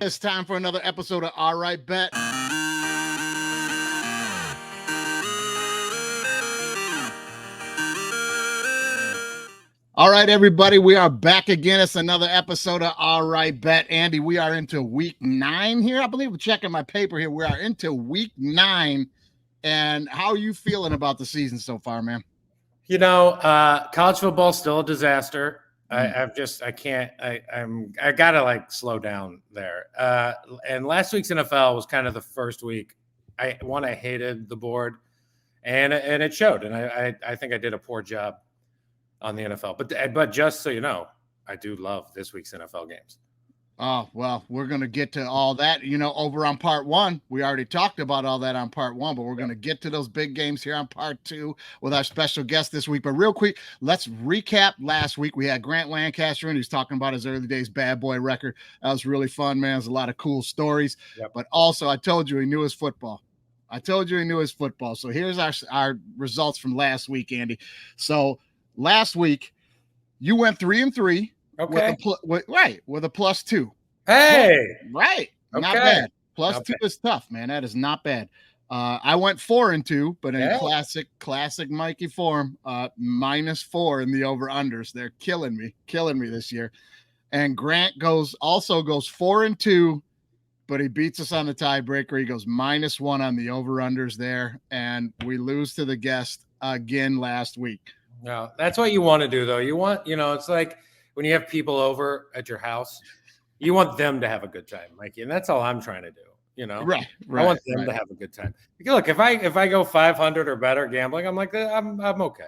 It's time for another episode of Alright Bet. All right, everybody, we are back again. It's another episode of Alright Bet. Andy, we are into week 9 here. I believe we're checking my paper here. We are into week 9. And how are you feeling about the season so far, man? You know, college football is still a disaster. I gotta like slow down there. And last week's NFL was kind of the first week. I hated the board, and it showed. And I think I did a poor job on the NFL. But just so you know, I do love this week's NFL games. Oh, well, we're going to get to all that, over on part 1. We already talked about all that on part 1, but we're going to get to those big games here on part 2 with our special guest this week. But real quick, let's recap last week. We had Grant Lancaster, and he's talking about his early days bad boy record. That was really fun, man. There's a lot of cool stories. Yep. But also, I told you he knew his football. So here's our results from last week, Andy. So last week, you went 3-3. Okay. With a +2. Hey. Right. Okay. Not bad. +2 is tough, man. That is not bad. I went 4-2, but in classic Mikey form, -4 in the over-unders. They're killing me this year. And Grant goes 4-2, but he beats us on the tiebreaker. He goes -1 on the over-unders there, and we lose to the guest again last week. No, that's what you want to do, though. You want, it's like when you have people over at your house, you want them to have a good time, Mikey, and that's all I'm trying to do. Right. I want them to have a good time. Look, if I go 500 or better gambling, I'm like, I'm okay.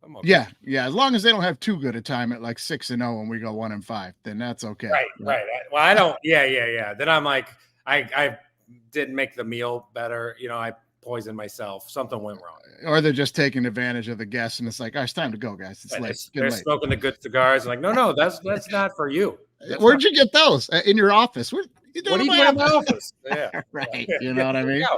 I'm okay. Yeah. As long as they don't have too good a time at like 6-0 and we go 1-5, then that's okay. Right. Well, I don't. Yeah. Then I'm like, I didn't make the meal better. I poisoned myself. Something went wrong. Or they're just taking advantage of the guests, and it's like, it's time to go, guys. It's late. They're smoking the good cigars. Like, no, that's not for you. Where'd you get those? In your office? What are you doing in my office? Yeah. Right. You know what I mean? Yeah.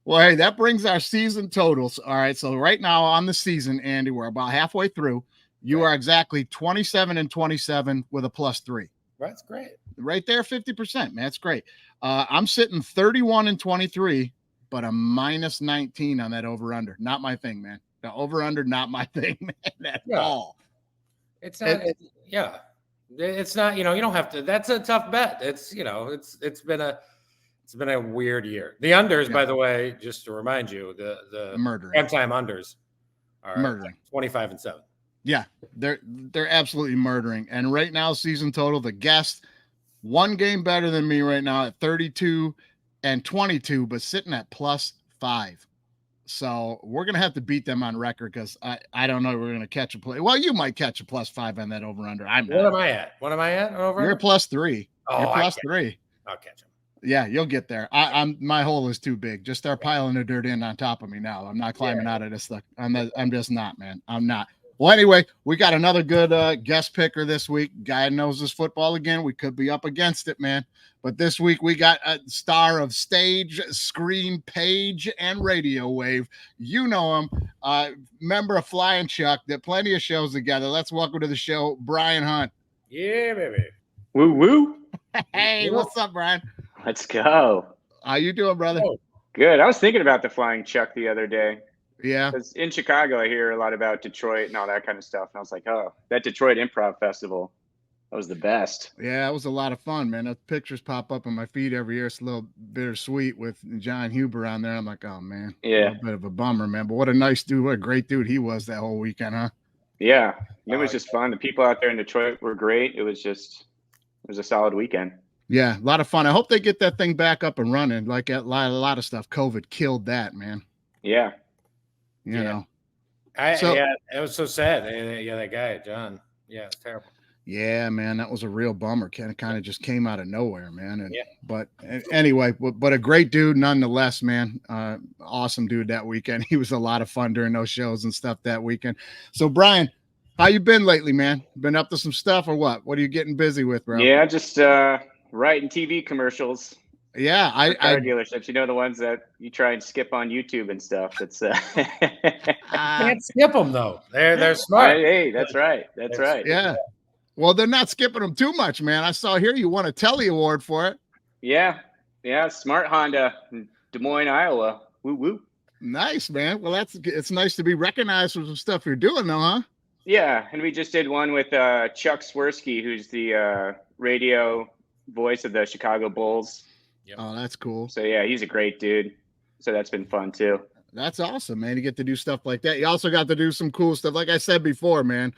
Well, hey, that brings our season totals. All right. So right now on the season, Andy, we're about halfway through. You are exactly 27-27 with a +3. That's great. Right there, 50%, man. That's great. I'm sitting 31-23. But a -19 on that over-under. Not my thing, man. The over-under, not my thing, man, at all. It's not, it's not, you don't have to. That's a tough bet. It's been a weird year. The unders, by the way, just to remind you, the murdering time unders are murdering 25-7. Yeah, they're absolutely murdering. And right now, season total, the guest, one game better than me right now at 32-22, but sitting at +5. So we're going to have to beat them on record because I don't know if we're going to catch a play. Well, you might catch a +5 on that over-under. What am I at? Over? You're +3. Oh, you're +3. I'll catch them. Yeah, you'll get there. My hole is too big. Just start piling the dirt in on top of me now. I'm not climbing out of this stuff. I'm just not, man. I'm not. Well, anyway, we got another good guest picker this week. Guy knows his football again. We could be up against it, man. But this week we got a star of stage, screen, page, and radio wave. You know him. Member of Flying Chuck. Did plenty of shows together. Let's welcome to the show, Brian Hunt. Yeah, baby. Woo woo. Hey, what's up, Brian? Let's go. How you doing, brother? Good. I was thinking about the Flying Chuck the other day. Yeah. Because in Chicago, I hear a lot about Detroit and all that kind of stuff. And I was like, oh, that Detroit Improv Festival, that was the best. Yeah, it was a lot of fun, man. Those pictures pop up on my feed every year. It's a little bittersweet with John Huber on there. I'm like, oh, man. Yeah. A bit of a bummer, man. But what a nice dude. What a great dude he was that whole weekend, huh? Yeah. It was just fun. The people out there in Detroit were great. It was a solid weekend. Yeah, a lot of fun. I hope they get that thing back up and running. Like a lot of stuff. COVID killed that, man. Yeah. You know. It was so sad. That guy, John. Yeah, it's terrible. Yeah, man, that was a real bummer. Kind of just came out of nowhere, man. And, but anyway, but a great dude nonetheless, man. Awesome dude that weekend. He was a lot of fun during those shows and stuff that weekend. So, Brian, how you been lately, man? Been up to some stuff or what? What are you getting busy with, bro? Yeah, just writing TV commercials. Yeah, car dealerships, the ones that you try and skip on YouTube and stuff. That's can't skip them though. They're smart. Hey, that's right. That's right. Yeah. Well, they're not skipping them too much, man. I saw here you won a Telly award for it. Yeah. Yeah. Smart Honda in Des Moines, Iowa. Woo woo. Nice, man. Well, it's nice to be recognized for some stuff you're doing, though, huh? Yeah. And we just did one with Chuck Swirsky, who's the radio voice of the Chicago Bulls. Yep. Oh, that's cool. So, yeah, he's a great dude. So that's been fun, too. That's awesome, man. You get to do stuff like that. You also got to do some cool stuff. Like I said before, man,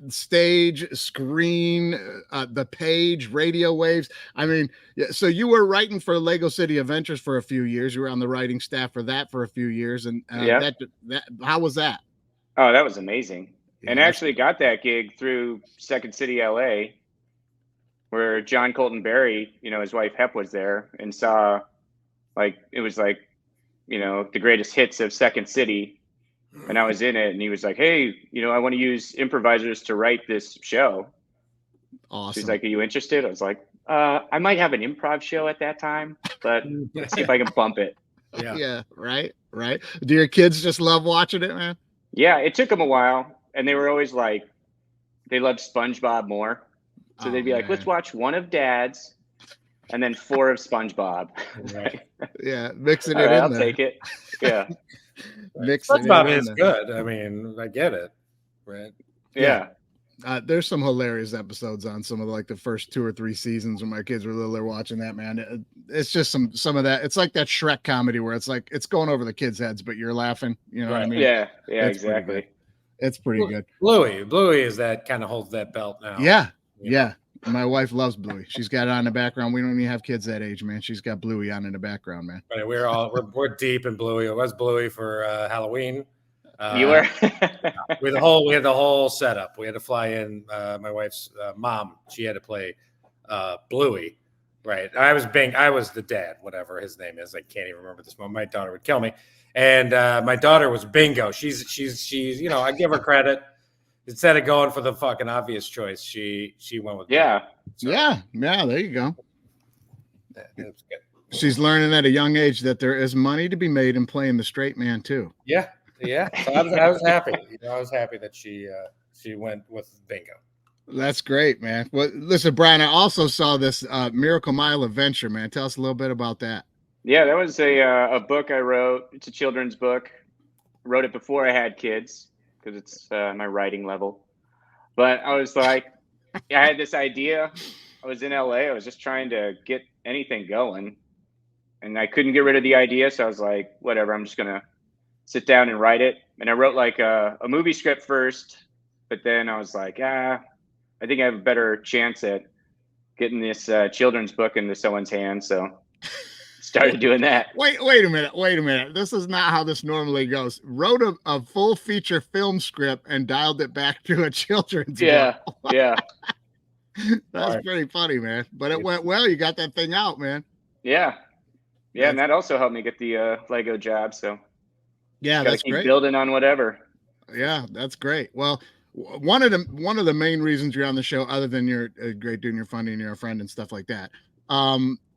stage, screen, the page, radio waves. I mean, so you were writing for Lego City Adventures for a few years. You were on the writing staff for that for a few years. And that how was that? Oh, that was amazing. Yeah, and actually got that gig through Second City, LA, where John Colton Berry, his wife Hep was there and saw, it was the greatest hits of Second City, and I was in it, and he was like, "Hey, I want to use improvisers to write this show." Awesome. He's like, "Are you interested?" I was like, "I might have an improv show at that time, but let's see if I can bump it." Yeah, right. Do your kids just love watching it, man? Yeah, it took them a while, and they were always like, they loved SpongeBob more, so they'd be like, "Let's watch one of Dad's." And then 4 of SpongeBob. Right. Yeah, mixing All it right, in I'll there. take it. Yeah. SpongeBob is good. I mean, I get it. Right. Yeah. There's some hilarious episodes on some of the first 2 or 3 seasons when my kids were little. They're watching that, man. It's just some of that. It's like that Shrek comedy where it's like it's going over the kids' heads, but you're laughing. You know what I mean? Yeah, It's exactly. It's pretty good. Bluey is that kind of holds that belt now. Yeah. My wife loves Bluey. She's got it on in the background. We don't even have kids that age, man. She's got Bluey on in the background, man. Right, we're deep in Bluey. It was Bluey for Halloween. You were. we had the whole setup. We had to fly in. My wife's mom. She had to play Bluey. Right. I was the dad, whatever his name is. I can't even remember this moment. My daughter would kill me. And my daughter was Bingo. She's I give her credit. Instead of going for the fucking obvious choice, she went with yeah. So, yeah. There you go. That's good. She's learning at a young age that there is money to be made in playing the straight man too. Yeah. So I was happy. I was happy that she went with Bingo. That's great, man. Well, listen, Brian, I also saw this Miracle Mile adventure, man. Tell us a little bit about that. Yeah, that was a book I wrote. It's a children's book. I wrote it before I had kids, because it's my writing level. But I was like, I had this idea. I was in LA. I was just trying to get anything going. And I couldn't get rid of the idea. So I was like, whatever, I'm just going to sit down and write it. And I wrote a movie script first. But then I was like, I think I have a better chance at getting this children's book into someone's hands. So started doing that. Wait a minute. This is not how this normally goes. Wrote a full feature film script and dialed it back to a children's book. Yeah. That's pretty funny, man. But it went well. You got that thing out, man. Yeah. And that also helped me get the Lego job. So yeah, that's keep great. Building on whatever. Yeah, that's great. Well, one of the main reasons you're on the show, other than you're a great dude and you're funny and you're a friend and stuff like that,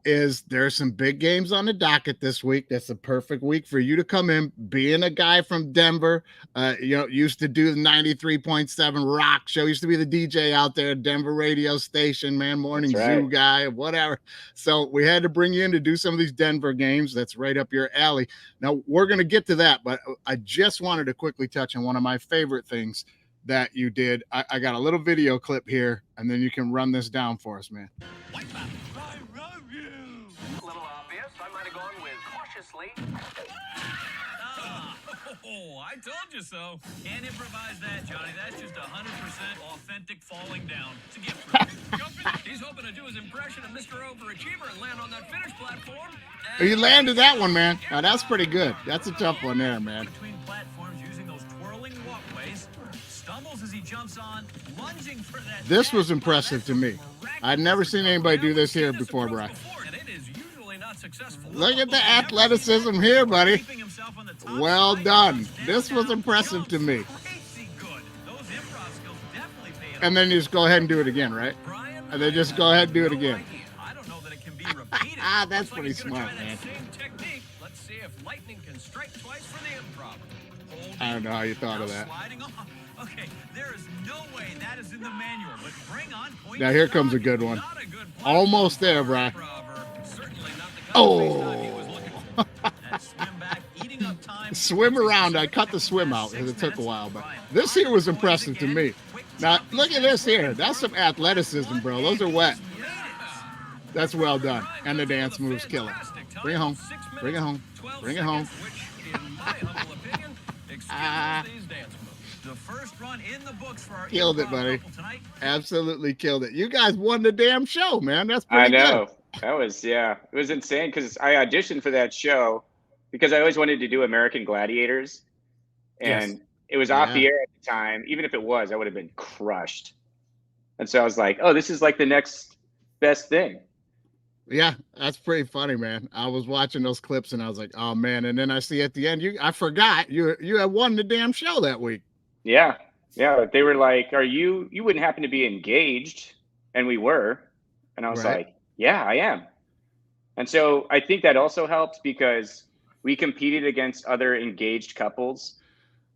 is there's some big games on the docket this week. That's a perfect week for you to come in, being a guy from Denver, used to do the 93.7 rock show, used to be the DJ out there, Denver radio station, man, morning zoo guy, whatever. So we had to bring you in to do some of these Denver games. That's right up your alley. Now we're going to get to that, but I just wanted to quickly touch on one of my favorite things that you did. I got a little video clip here, and then you can run this down for us, man. I told you so. Can't improvise that, Johnny. That's just 100% authentic falling down. It's a gift for you. He's hoping to do his impression of Mr. Overachiever and land on that finish platform. You landed that one, man. Now that's pretty good. That's a tough one there, man. Between platforms using those twirling walkways, stumbles as he jumps on, lunging for that. This was impressive to me. I'd never seen anybody do this here before, Brian. Look at the athleticism here, buddy. Well done. This was impressive to me. And then you just go ahead and do it again, right? And then just go ahead and do it again. That's pretty smart, man. I don't know how you thought of that. Now here comes a good one. Almost there, Brian. Swim around. I cut the swim out because it took a while, but this here was impressive to me. Now, look at this here. That's some athleticism, bro. Those are wet. That's well done. And the dance moves kill it. Bring it home. Bring it home. Bring it home. The first run in the books for our killed it, buddy. Absolutely killed it. You guys won the damn show, man. That's pretty I know. good. That was, it was insane because I auditioned for that show because I always wanted to do American Gladiators. And it was off the air at the time. Even if it was, I would have been crushed. And so I was like, oh, this is like the next best thing. Yeah, that's pretty funny, man. I was watching those clips and I was like, oh man. And then I see at the end, I forgot you had won the damn show that week. Yeah. Yeah. They were like, you wouldn't happen to be engaged? And we were. And I was like, yeah, I am. And so I think that also helped because we competed against other engaged couples.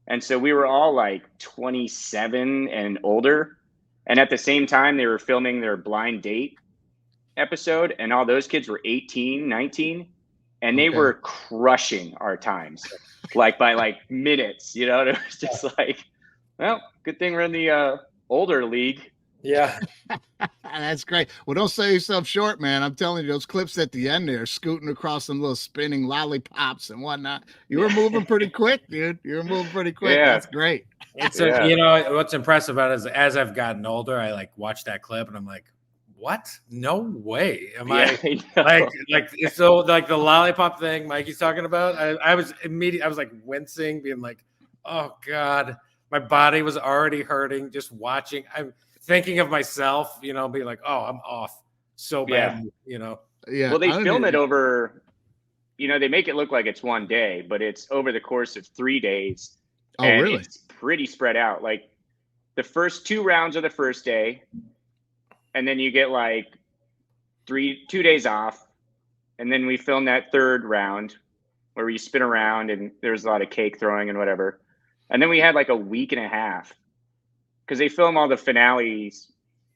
And so we were all like 27 and older. And at the same time, they were filming their blind date episode. And all those kids were 18, 19. And they were crushing our times, like by like minutes, you know. It was just like, well, good thing we're in the older league. Yeah. That's great. Well, don't sell yourself short, man. I'm telling you, those clips at the end there, scooting across some little spinning lollipops and whatnot. You were moving pretty quick, dude. You were moving pretty quick. Yeah. That's great. It's you know, what's impressive about it is as I've gotten older, I like watch that clip and I'm like, what? No way. Am I like so like the lollipop thing Mikey's talking about? I was like wincing, being like, oh God, my body was already hurting just watching. I'm thinking of myself, you know, being like, oh, I'm off so bad, you know. Yeah. Well, they film it over, you know, they make it look like it's one day, but it's over the course of 3 days. Oh, and really? It's pretty spread out. Like the first 2 rounds are the first day. And then you get like 2 days off. And then we film that third round where you spin around and there's a lot of cake throwing and whatever. And then we had like a week and a half because they film all the finales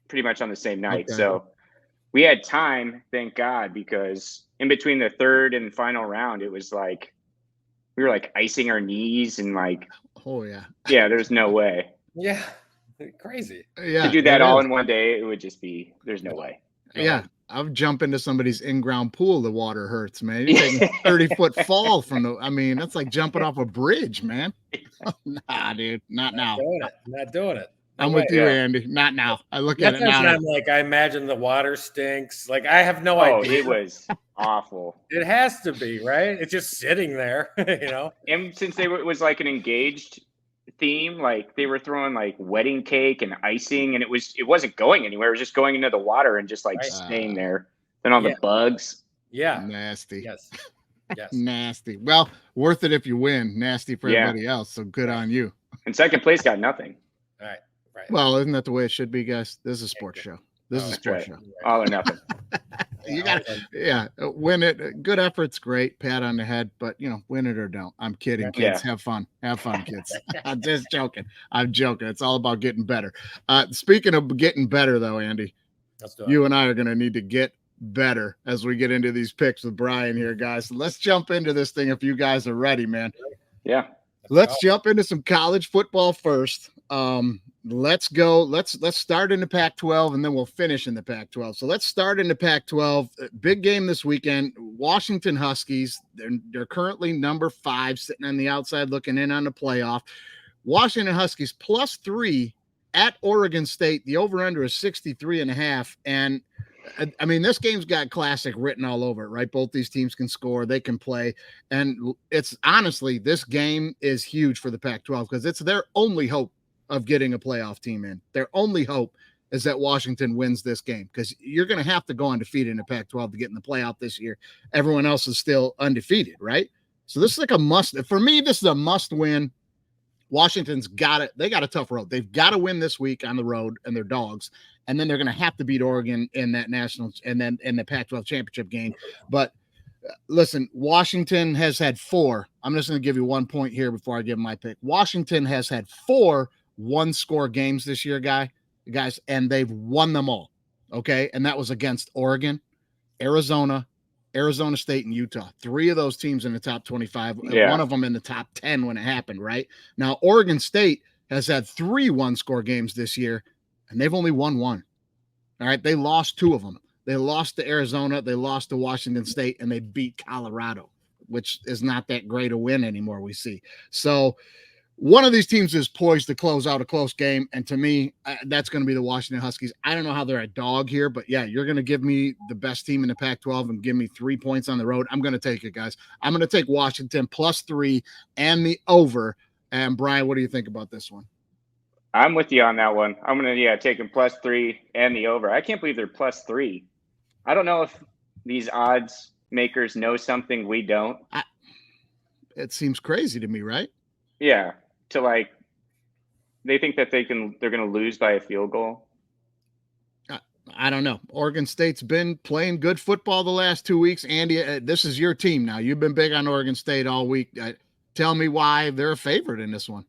pretty much on the same night. Okay. So we had time, thank God, because in between the third and final round, it was like, we were like icing our knees and like, oh yeah. Yeah, there's no way. Yeah. Crazy. Yeah. To do that all in one day, it would just be, there's no way. Yeah. I'll jump into somebody's in-ground pool. The water hurts, man. You're taking a 30-foot fall from that's like jumping off a bridge, man. Nah, dude, not now. Not doing it. I'm with you, Andy. Not now. I look at it now. I'm like, I imagine the water stinks. Like, I have no idea. It was awful. It has to be, right? It's just sitting there, you know? And since it was like an engaged theme, like they were throwing like wedding cake and icing, and it wasn't going anywhere. It was just going into the water and just like staying there. Then all the bugs. Yeah. Nasty. Yes. Nasty. Well, worth it if you win. Nasty for everybody else. So good on you. And second place got nothing. All right. Well, isn't that the way it should be, guys? This is a sports show. This is a sports show. All or nothing. You got win it. Good effort's great. Pat on the head, but win it or don't. I'm kidding, kids. Have fun, kids. I'm just joking. I'm joking. It's all about getting better. Speaking of getting better, though, Andy, you and I are going to need to get better as we get into these picks with Brian here, guys. So let's jump into this thing if you guys are ready, man. Yeah. Let's jump into some college football first. Let's go. Let's start in the Pac-12 and then we'll finish in the Pac-12. So let's start in the Pac-12. Big game this weekend. Washington Huskies. They're currently number 5, sitting on the outside looking in on the playoff. Washington Huskies +3 at Oregon State. The over/under is 63.5. And I mean, this game's got classic written all over it, right? Both these teams can score, they can play. And it's honestly, this game is huge for the Pac-12 because it's their only hope of getting a playoff team in. Their only hope is that Washington wins this game because you're going to have to go undefeated in the Pac-12 to get in the playoff this year. Everyone else is still undefeated, right? So this is like a must. For me, this is a must win. Washington's got it. They got a tough road. They've got to win this week on the road and they're dogs. And then they're going to have to beat Oregon in that national and then in the Pac-12 championship game. But listen, Washington has had 4. I'm just going to give you 1 point here before I give my pick. Washington has had 4 one-score games this year, guys, and they've won them all. Okay. And that was against Oregon, Arizona, Arizona State and Utah. 3 of those teams in the top 25. Yeah. One of them in the top 10 when it happened, right? Now, Oregon State has had 3 one-score games this year, and they've only won 1. All right, they lost 2 of them. They lost to Arizona, they lost to Washington State, and they beat Colorado, which is not that great a win anymore, we see. So one of these teams is poised to close out a close game, and to me, that's going to be the Washington Huskies. I don't know how they're a dog here, but yeah, you're going to give me the best team in the Pac-12 and give me 3 points on the road. I'm going to take it, guys. I'm going to take Washington +3 and the over. And Brian, what do you think about this one? I'm with you on that one. I'm going to, take them +3 and the over. I can't believe they're +3. I don't know if these odds makers know something we don't. It seems crazy to me, right? Yeah. They think that they're going to lose by a field goal. I don't know. Oregon State's been playing good football the last 2 weeks. Andy, this is your team now. You've been big on Oregon State all week. Tell me why they're a favorite in this one.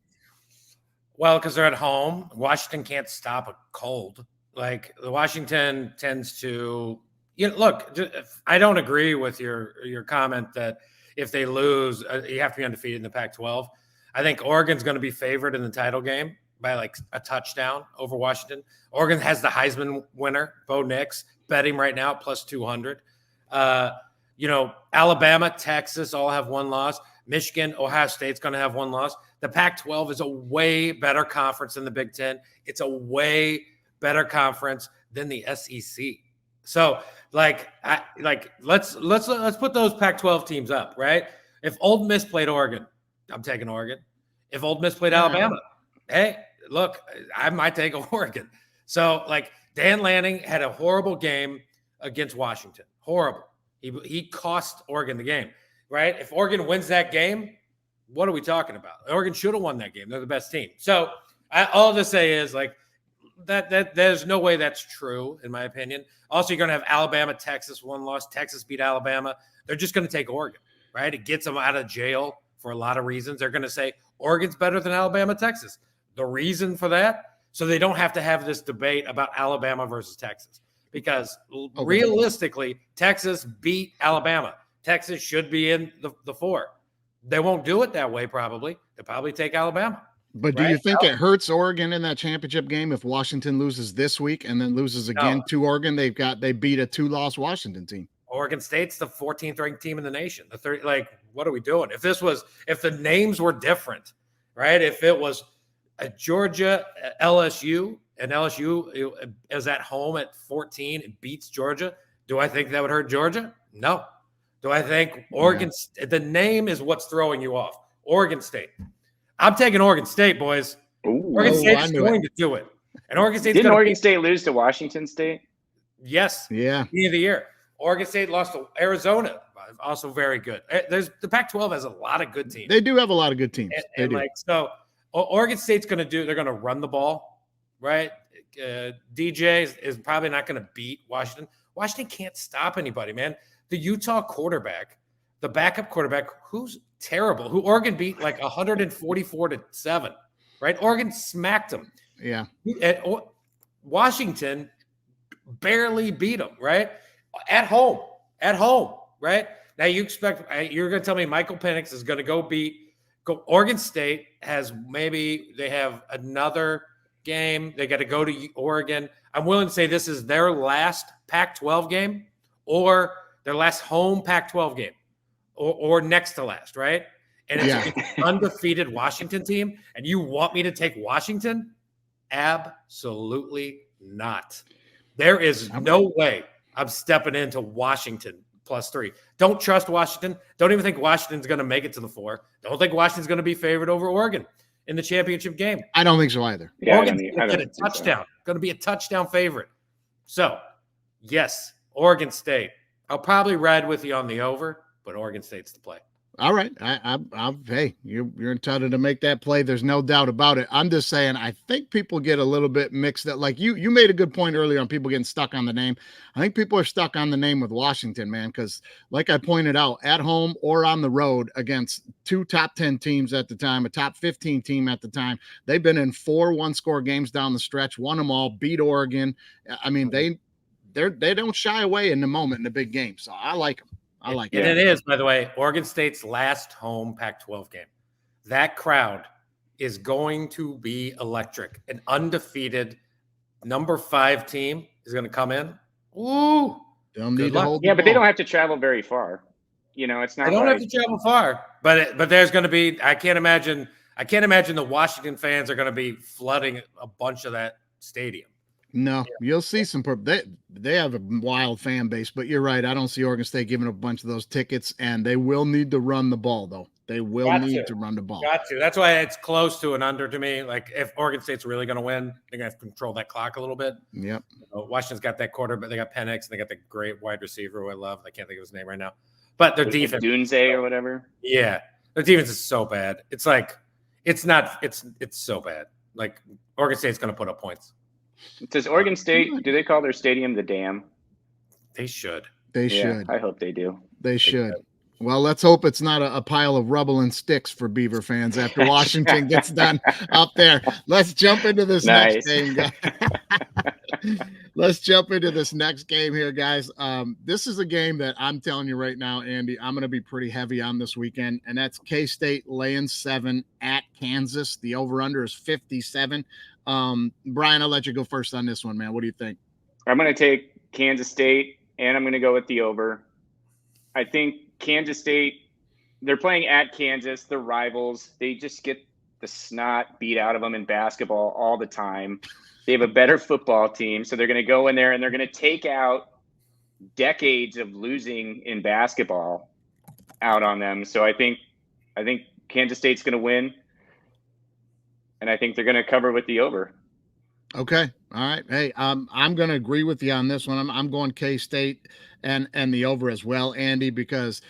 Well, because they're at home. Washington can't stop a cold. Like, the Washington tends to look, I don't agree with your comment that if they lose, you have to be undefeated in the Pac-12. I think Oregon's going to be favored in the title game by like a touchdown over Washington. Oregon has the Heisman winner, Bo Nix, bet him right now at +200. Alabama, Texas all have 1 loss. Michigan, Ohio State's going to have 1 loss. The Pac-12 is a way better conference than the Big Ten. It's a way better conference than the SEC. So, let's put those Pac-12 teams up, right? If Ole Miss played Oregon, I'm taking Oregon. If Ole Miss played Alabama, hey, look, I might take Oregon. So, Dan Lanning had a horrible game against Washington. Horrible. He cost Oregon the game, right? If Oregon wins that game, what are we talking about? Oregon should have won that game. They're the best team. So, all to say is, that there's no way that's true, in my opinion. Also, you're going to have Alabama, Texas, 1 loss. Texas beat Alabama. They're just going to take Oregon, right? It gets them out of jail for a lot of reasons. They're going to say Oregon's better than Alabama, Texas. The reason for that, so they don't have to have this debate about Alabama versus Texas. Because realistically, Texas beat Alabama. Texas should be in the 4. They won't do it that way, probably. They'll probably take Alabama. But do you think it hurts Oregon in that championship game if Washington loses this week and then loses again to Oregon? They beat a 2-loss Washington team. Oregon State's the 14th ranked team in the nation. What are we doing? If the names were different, right? If it was a Georgia, LSU, and LSU is at home at 14, it beats Georgia. Do I think that would hurt Georgia? No. Do I think Oregon? Yeah. The name is what's throwing you off. Oregon State. I'm taking Oregon State, boys. Oregon State's going to do it. And Oregon State's Didn't Oregon State lose to Washington State? Yes. Yeah. Beginning of the year. Oregon State lost to Arizona. Also very good. The Pac-12 has a lot of good teams. They do have a lot of good teams. Oregon State's going to they're going to run the ball, right? DJ is probably not going to beat Washington. Washington can't stop anybody, man. The Utah quarterback, the backup quarterback, who's terrible, who Oregon beat 144-7, right? Oregon smacked them. Yeah. Washington barely beat them, right? At home, right? Now you're going to tell me Michael Penix is going to go Oregon State they have another game. They got to go to Oregon. I'm willing to say this is their last Pac-12 game or their last home Pac-12 game or next to last, right? And it's an undefeated Washington team. And you want me to take Washington? Absolutely not. There is no way I'm stepping into Washington +3. Don't trust Washington. Don't even think Washington's going to make it to the 4. Don't think Washington's going to be favored over Oregon in the championship game. I don't think so either. Yeah, Oregon's going to get a touchdown. Going to be a touchdown favorite. So, yes, Oregon State. I'll probably ride with you on the over, but Oregon State's the play. All right. Hey, you're entitled to make that play. There's no doubt about it. I'm just saying, I think people get a little bit mixed up. Like you made a good point earlier on people getting stuck on the name. I think people are stuck on the name with Washington, man, because like I pointed out, at home or on the road against 2 top 10 teams at the time, a top 15 team at the time, they've been in 4 one-score games down the stretch, won them all, beat Oregon. I mean, they don't shy away in the moment in the big game. So I like them. I like And it. it is, by the way, Oregon State's last home Pac-12 game. That crowd is going to be electric. An undefeated number 5 team is going to come in. Ooh, They'll need to luck. hold the Yeah, but they ball. don't have to travel very far. It's not. They don't like, have to travel far, but there's going to be. I can't imagine the Washington fans are going to be flooding a bunch of that stadium. No, you'll see some. They have a wild fan base, but you're right. I don't see Oregon State giving up a bunch of those tickets, and they will need to run the ball, though. They will need to run the ball. Got to. That's why it's close to an under to me. Like if Oregon State's really going to win, they're going to have to control that clock a little bit. Yep. Washington's got that quarter, but they got Penix and they got the great wide receiver who I love. I can't think of his name right now. But their defense, Dunze or whatever. yeah, their defense is so bad. It's like it's so bad. Like Oregon State's going to put up points. Does Oregon State? Do they call their stadium the Dam? They should. They Yeah, should. I hope they do. They should. Well, let's hope it's not a pile of rubble and sticks for Beaver fans after Washington gets done up there. Let's jump into this next game, guys. Let's jump into this next game here, guys. This is a game that I'm telling you right now, Andy, I'm going to be pretty heavy on this weekend, and that's K-State laying 7 at Kansas. The over-under is 57. Brian, I'll let you go first on this one, man. What do you think? I'm going to take Kansas State, and I'm going to go with the over. I think Kansas State, they're playing at Kansas. They're rivals. They just get the snot beat out of them in basketball all the time. They have a better football team, so they're going to go in there and they're going to take out decades of losing in basketball out on them. So I think Kansas State's going to win, and I think they're going to cover with the over. Okay. All right. Hey, I'm going to agree with you on this one. I'm going K-State and the over as well, Andy, because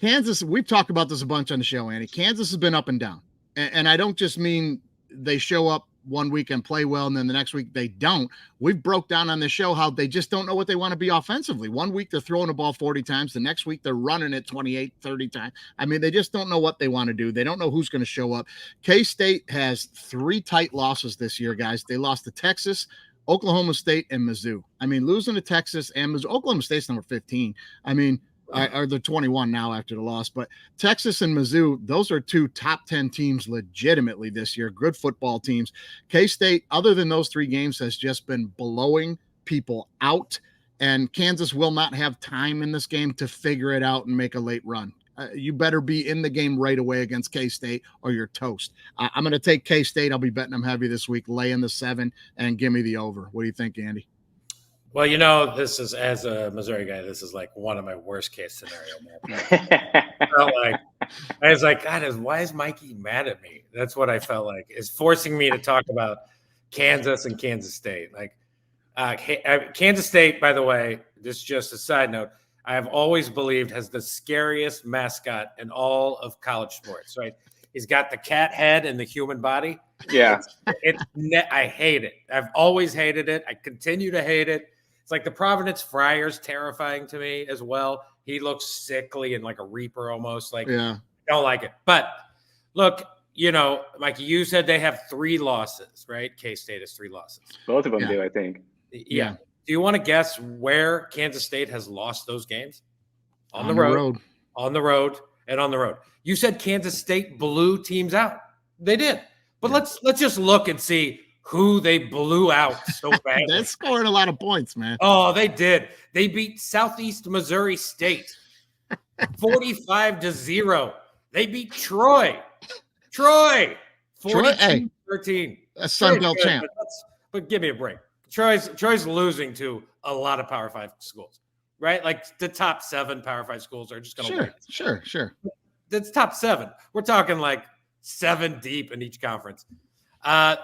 Kansas, we've talked about this a bunch on the show, Andy. Kansas has been up and down. And I don't just mean they show up one week and play well, and then the next week they don't. We've broke down on the show how they just don't know what they want to be offensively. One week they're throwing the ball 40 times. The next week they're running it 28, 30 times. I mean, they just don't know what they want to do. They don't know who's going to show up. K-State has 3 tight losses this year, guys. They lost to Texas, Oklahoma State, and Mizzou. I mean, losing to Texas and Mizzou. Oklahoma State's number 15. I mean, or they're 21 now after the loss. But Texas and Mizzou, those are 2 top 10 teams legitimately this year. Good football teams. K-State, other than those 3 games, has just been blowing people out. And Kansas will not have time in this game to figure it out and make a late run. You better be in the game right away against K-State or you're toast. I'm going to take K-State. I'll be betting them heavy this week, laying the 7, and give me the over. What do you think, Andy? Well, this is, as a Missouri guy, this is like one of my worst case scenario. I was like, God, why is Mikey mad at me? That's what I felt like, is forcing me to talk about Kansas and Kansas State. Like Kansas State, by the way, this is just a side note, I have always believed has the scariest mascot in all of college sports, right? He's got the cat head and the human body. Yeah. I hate it. I've always hated it. I continue to hate it. It's like the Providence Friar's terrifying to me as well. He looks sickly and like a reaper almost. Like, yeah, don't like it. But look, Mikey, you said they have 3 losses, right? K-State has 3 losses. Both of them do, I think. Yeah. Do you want to guess where Kansas State has lost those games? On the road. On the road, and on the road. You said Kansas State blew teams out. They did. But let's just look and see who they blew out so badly. They're scoring a lot of points, man. Oh, they did. They beat Southeast Missouri State 45-0. They beat Troy. 42-13. A Sun Belt champ. But give me a break. Troy's losing to a lot of Power 5 schools, right? Like the top 7 Power 5 schools are just going to win. Sure. That's top 7. We're talking like 7 deep in each conference.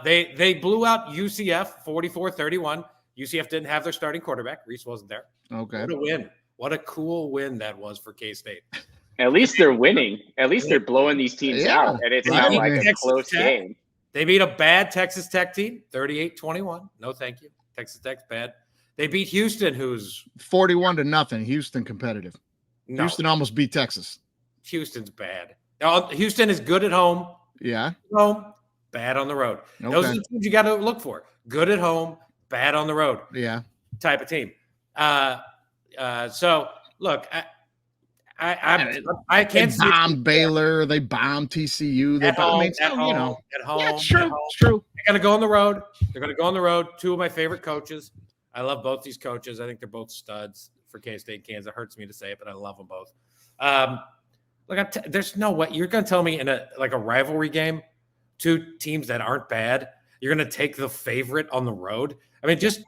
They blew out UCF 44-31. UCF didn't have their starting quarterback. Reese wasn't there. Okay. What a win. What a cool win that was for K-State. At least they're winning. At least they're blowing these teams out, and it's not like a close game. They beat a bad Texas Tech team, 38-21. No, thank you. Texas Tech's bad. They beat Houston, who's 41-0. Houston competitive. No. Houston almost beat Texas. Houston's bad. Houston is good at home. Yeah. Home, bad on the road. Okay. Those are the teams you got to look for. Good at home, bad on the road. Yeah. Type of team. So look, I can't They see bombed Baylor. They bombed TCU. They at home, bombed, at home, you know. at home. Yeah, it's at true. home. It's true. They're gonna go on the road. They're gonna go on the road. Two of my favorite coaches. I love both these coaches. I think they're both studs for K-State, Kansas. It hurts me to say it, but I love them both. Look, there's no way you're gonna tell me in a rivalry game, two teams that aren't bad, you're gonna take the favorite on the road. I mean, just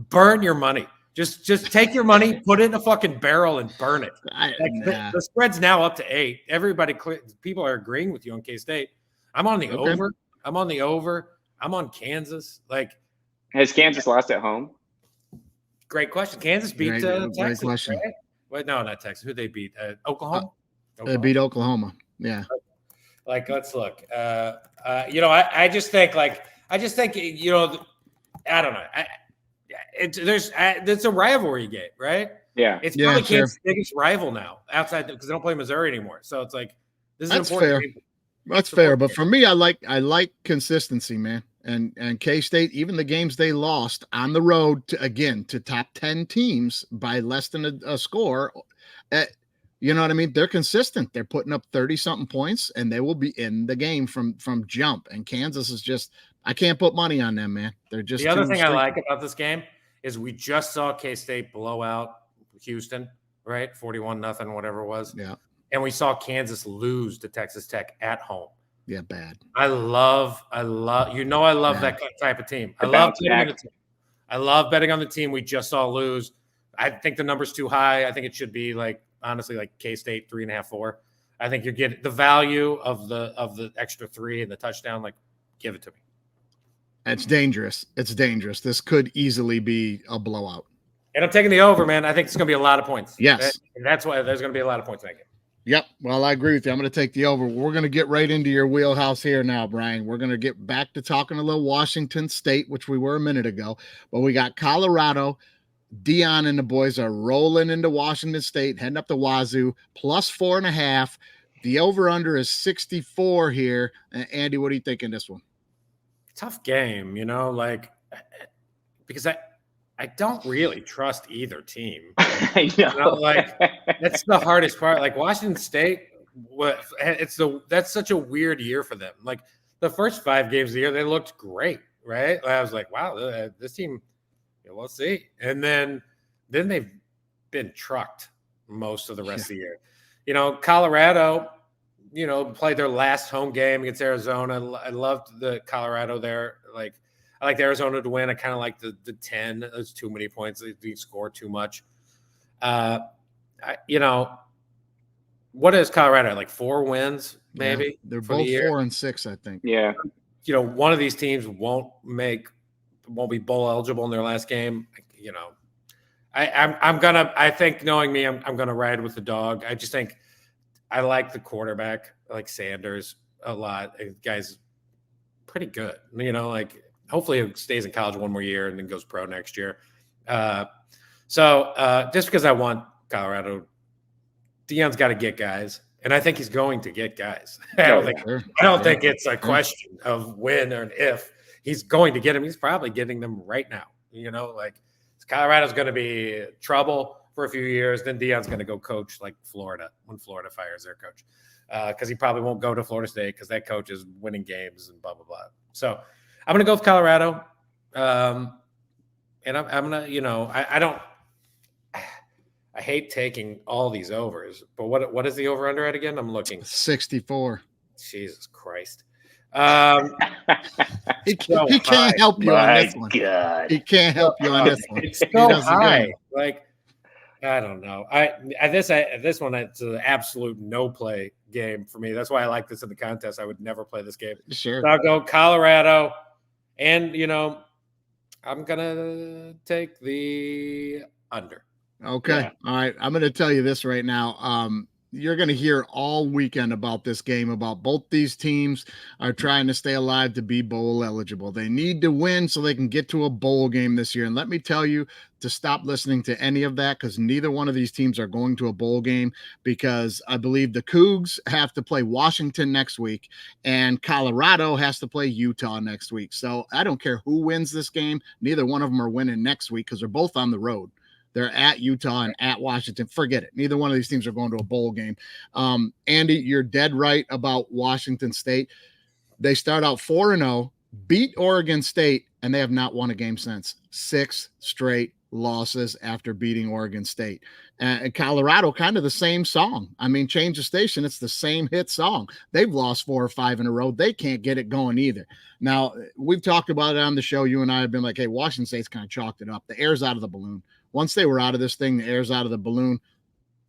burn your money. Just take your money, put it in a fucking barrel, and burn it. The spread's now up to 8. People are agreeing with you on K-State. I'm on the over. I'm on the over. I'm on Kansas. Has Kansas lost at home? Great question. Kansas beat Texas. Great question. Right? Wait, no, not Texas. Who'd they beat? Oklahoma? They beat Oklahoma. Yeah. Let's look. I just think I don't know. It's a rivalry game, right? Yeah. It's probably Kansas' biggest rival now, outside because they don't play Missouri anymore. So it's like this is That's important. Fair. That's fair, but for me, I like consistency, man. And K-State, even the games they lost on the road to top 10 teams by less than a score, you know what I mean? They're consistent. They're putting up 30-something points, and they will be in the game from jump. And Kansas is just, I can't put money on them, man. They're just the other thing I like about this game is we just saw K-State blow out Houston, right? 41-0, whatever it was. Yeah. And we saw Kansas lose to Texas Tech at home. Yeah, bad. I love that type of team. I love betting on the team we just saw lose. I think the number's too high. I think it should be honestly K-State 3.5, 4. I think you're getting the value of the extra 3 and the touchdown. Give it to me. It's dangerous. It's dangerous. This could easily be a blowout. And I'm taking the over, man. I think it's going to be a lot of points. Yes. And that's why there's going to be a lot of points in that game. Yep. Well, I agree with you. I'm going to take the over. We're going to get right into your wheelhouse here now, Brian. We're going to get back to talking a little Washington State, which we were a minute ago. But we got Colorado. Dion and the boys are rolling into Washington State, heading up to Wazoo, plus 4.5. The over-under is 64 here. Andy, what do you think in this one? Tough game, because I don't really trust either team. I know. That's the hardest part. Washington State, that's such a weird year for them. The first 5 games of the year, they looked great, right? I was like, wow, this team, we'll see. And then they've been trucked most of the rest of the year. Colorado, played their last home game against Arizona. I loved the Colorado there. I like Arizona to win. I kind of like the 10. There's too many points. They score too much. What is Colorado? 4 wins, maybe? Yeah, they're both 4 and 6, I think. Yeah. One of these teams won't be bowl eligible in their last game. I think knowing me, I'm gonna ride with the dog. I just think I like the quarterback. I like Sanders a lot. The guy's pretty good. Hopefully he stays in college one more year and then goes pro next year. So just because I want Colorado, Dion's got to get guys, and I think he's going to get guys. I don't think it's a question of when or if. He's going to get them. He's probably getting them right now. Colorado's going to be trouble for a few years. Then Dion's going to go coach Florida when Florida fires their coach, because he probably won't go to Florida State because that coach is winning games and blah blah blah. So I'm going to go with Colorado, and I'm going to I hate taking all these overs, but what is the over under at again? I'm looking 64. Jesus Christ. He can't help you on this one. God. He can't help you on this one. It's so high. I don't know. This one, it's an absolute no play game for me. That's why I like this in the contest. I would never play this game. Sure. So I'll go Colorado, and I'm gonna take the under. Okay. Yeah. All right. I'm going to tell you this right now. You're going to hear all weekend about this game, about both these teams are trying to stay alive to be bowl eligible. They need to win so they can get to a bowl game this year. And let me tell you to stop listening to any of that, because neither one of these teams are going to a bowl game, because I believe the Cougs have to play Washington next week and Colorado has to play Utah next week. So I don't care who wins this game. Neither one of them are winning next week because they're both on the road. They're at Utah and at Washington. Forget it. Neither one of these teams are going to a bowl game. Andy, you're dead right about Washington State. They start out 4-0, beat Oregon State, and they have not won a game since. 6 straight losses after beating Oregon State. And Colorado, kind of the same song. I mean, change the station, it's the same hit song. They've lost 4 or 5 in a row. They can't get it going either. Now, we've talked about it on the show. You and I have been like, hey, Washington State's kind of chalked it up. The air's out of the balloon. Once they were out of this thing, the air's out of the balloon.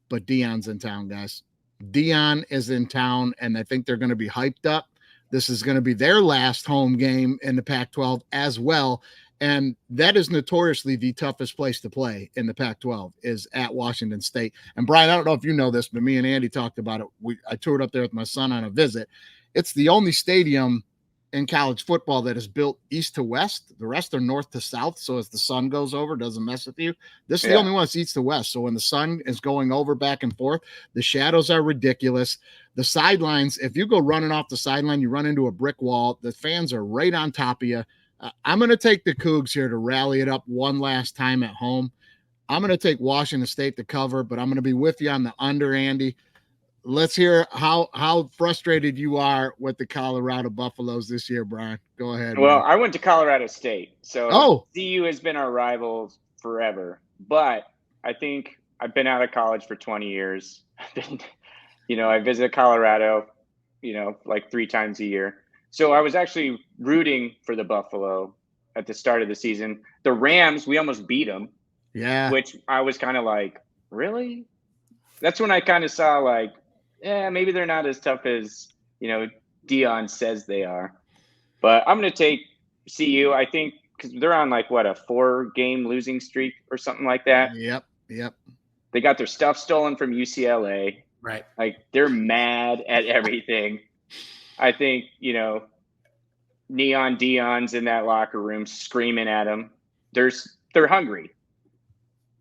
But Deion's in town, guys. Deion is in town, and I think they're going to be hyped up. This is going to be their last home game in the Pac-12 as well. And that is notoriously the toughest place to play in the Pac-12 is at Washington State. And Brian, I don't know if you know this, but me and Andy talked about it. I toured up there with my son on a visit. It's the only stadium in college football that is built east to west. The rest are north to south. So as the sun goes over, it doesn't mess with you. This is the only one that's east to west. So when the sun is going over back and forth, the shadows are ridiculous. The sidelines, if you go running off the sideline, you run into a brick wall. The fans are right on top of you. I'm going to take the Cougs here to rally it up one last time at home. I'm going to take Washington State to cover, but I'm going to be with you on the under, Andy. Let's hear how frustrated you are with the Colorado Buffaloes this year, Brian. Go ahead. Well, man. I went to Colorado State, so CU has been our rival forever. But I think I've been out of college for 20 years. I visit Colorado, like 3 times a year. So I was actually rooting for the Buffalo at the start of the season. The Rams, we almost beat them. Yeah. Which I was kind of like, really? That's when I kind of saw like, maybe they're not as tough as, Deion says they are. But I'm going to take CU, I think, because they're on like, what, a 4-game losing streak or something like that? Yep. They got their stuff stolen from UCLA. Right. Like, they're mad at everything. I think, Neon Deion's in that locker room screaming at them. They're hungry.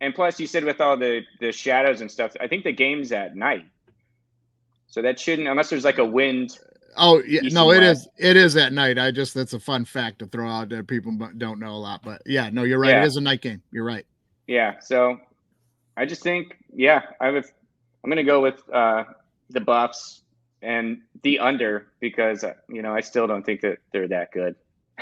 And plus, you said with all the shadows and stuff, I think the game's at night. So that shouldn't, unless there's like a wind. Oh, yeah. No, it is at night. That's a fun fact to throw out that people don't know a lot. But yeah, no, you're right. Yeah. It is a night game. You're right. Yeah. So I just think, I'm going to go with the Buffs and the under because, I still don't think that they're that good.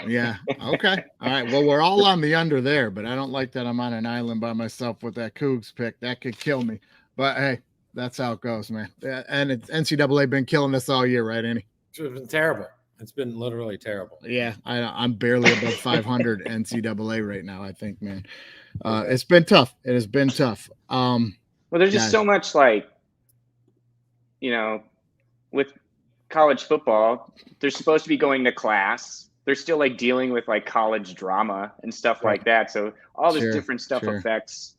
Yeah. Okay. All right. Well, we're all on the under there, but I don't like that I'm on an island by myself with that Cougs pick. That could kill me. But hey, that's how it goes, man. And NCAA been killing us all year, right, Andy? It's been terrible. It's been literally terrible. Yeah. I'm barely above 500 NCAA right now, I think, man. It's been tough. It has been tough. Well, there's just so much like, with college football, they're supposed to be going to class. They're still like dealing with like college drama and stuff like that. So all this different stuff affects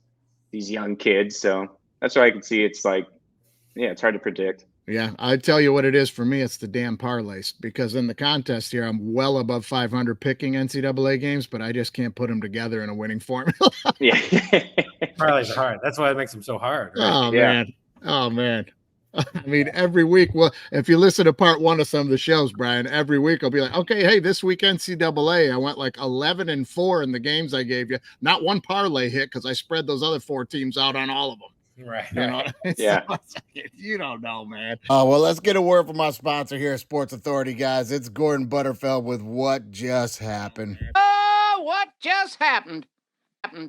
these young kids. So that's why I can see it's like, it's hard to predict. Yeah, I tell you what it is for me. It's the damn parlays because in the contest here, I'm well above 500 picking NCAA games, but I just can't put them together in a winning formula. Yeah. Parlays are hard. That's why it makes them so hard. Right? Oh, man. I mean, every week, well, if you listen to part 1 of some of the shows, Brian, every week I'll be like, okay, hey, this week NCAA, I went like 11-4 in the games I gave you. Not one parlay hit because I spread those other 4 teams out on all of them. Right. Yeah. You don't know, man. Well, let's get a word from our sponsor here at Sports Authority, guys. It's Gordon Butterfeld with What Just Happened. What just happened?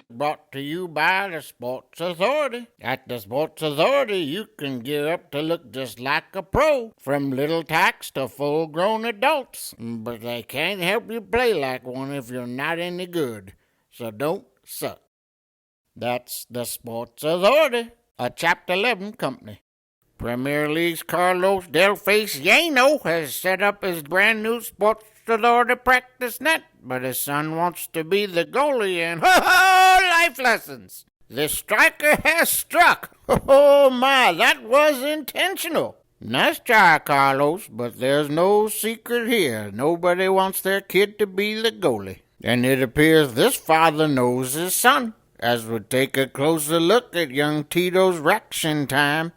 Brought to you by the Sports Authority. At the Sports Authority, you can gear up to look just like a pro, from little tacks to full-grown adults. But they can't help you play like one if you're not any good. So don't suck. That's the Sports Authority, a Chapter 11 company. Premier League's Carlos Del Faciano has set up his brand new Sports Authority practice net, but his son wants to be the goalie and life lessons. The striker has struck. Oh my, that was intentional. Nice try, Carlos, but there's no secret here. Nobody wants their kid to be the goalie. And it appears this father knows his son, as we take a closer look at young Tito's reaction time.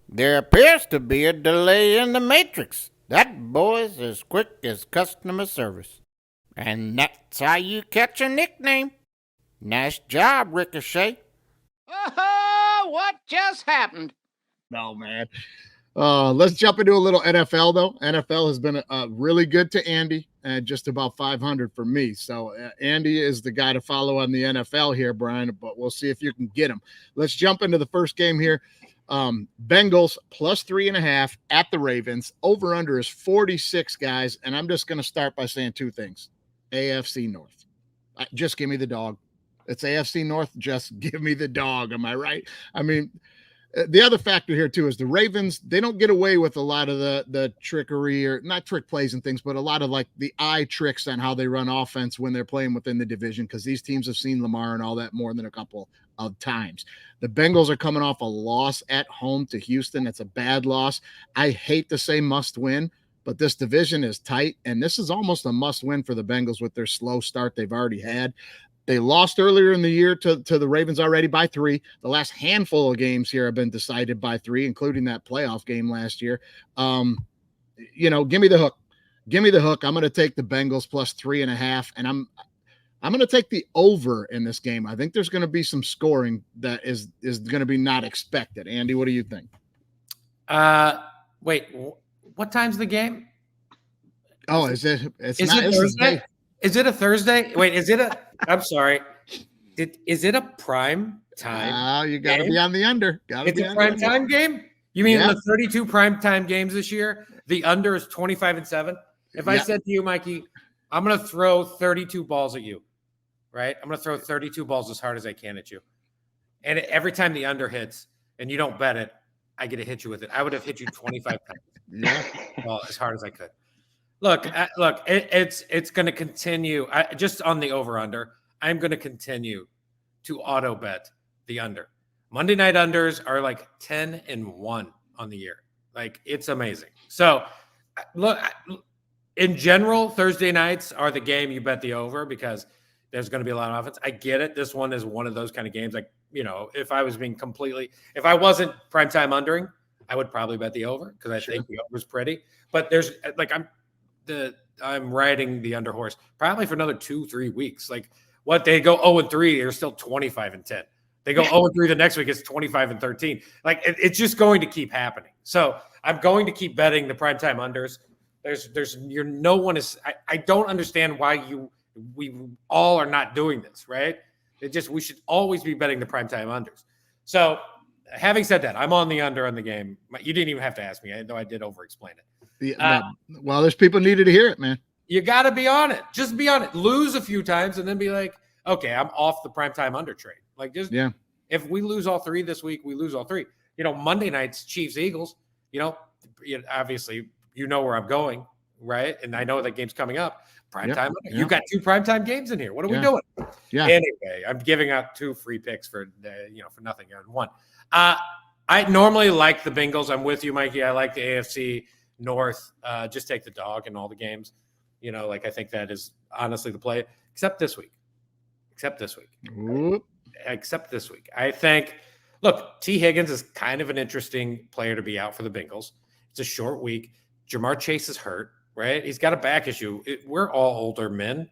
There appears to be a delay in the matrix. That boy's as quick as customer service. And that's how you catch a nickname. Nice job, Ricochet. Oh, what just happened? No, man. Let's jump into a little NFL, though. NFL has been really good to Andy and just about 500 for me. So Andy is the guy to follow on the NFL here, Brian, but we'll see if you can get him. Let's jump into the first game here. Bengals plus 3.5 at the Ravens. Over under is 46, guys. And I'm just going to start by saying two things. AFC North. Just give me the dog. It's AFC North. Just give me the dog. Am I right? I mean, the other factor here too is the Ravens, they don't get away with a lot of the trickery, or not trick plays and things, but a lot of like the eye tricks on how they run offense when they're playing within the division, because these teams have seen Lamar and all that more than a couple of times. The Bengals are coming off a loss at home to Houston. That's a bad loss. I hate to say must win, but this division is tight, and this is almost a must win for the Bengals with their slow start they've already had. They lost earlier in the year to the Ravens already by 3. The last handful of games here have been decided by 3, including that playoff game last year. Give me the hook. Give me the hook. I'm going to take the Bengals plus 3.5, and I'm going to take the over in this game. I think there's going to be some scoring that is going to be not expected. Andy, what do you think? Wait, what time's the game? Oh, is it? Is it Thursday? Is it a Thursday? Wait, I'm sorry. Is it a prime time? You got to be on the under. It's a prime time game? You mean the 32 prime time games this year? The under is 25-7. If I said to you, Mikey, I'm going to throw 32 balls at you, right? I'm going to throw 32 balls as hard as I can at you. And every time the under hits and you don't bet it, I get to hit you with it. I would have hit you 25 times. Well, as hard as I could. Look, it's going to continue. Just on the over-under, I'm going to continue to auto-bet the under. Monday night unders are like 10-1 on the year. Like, it's amazing. So, look, in general, Thursday nights are the game you bet the over because there's going to be a lot of offense. I get it. This one is one of those kind of games. Like, if I wasn't primetime undering, I would probably bet the over because I think the over is pretty. But there's like I'm riding the under horse probably for another 2-3 weeks. Like what they go 0-3, they're still 25-10. They go 0-3 the next week, it's 25-13. Like it's just going to keep happening. So I'm going to keep betting the primetime unders. I don't understand why we all are not doing this, right? We should always be betting the primetime unders. So having said that, I'm on the under on the game. You didn't even have to ask me, though I did over-explain it. Well, there's people needed to hear it, man. You got to be on it. Just be on it. Lose a few times and then be like, okay, I'm off the primetime under trade. Like, if we lose all 3 this week, we lose all 3. Monday nights, Chiefs, Eagles, obviously, where I'm going, right? And I know that game's coming up. Primetime. Yep. You got 2 primetime games in here. What are we doing? Yeah. Anyway, I'm giving out 2 free picks for nothing. One. I normally like the Bengals. I'm with you, Mikey. I like the AFC North. Just take the dog in all the games. I think that is honestly the play, except this week. I think, look, T. Higgins is kind of an interesting player to be out for the Bengals. It's a short week. Jamar Chase is hurt, right? He's got a back issue. We're all older men.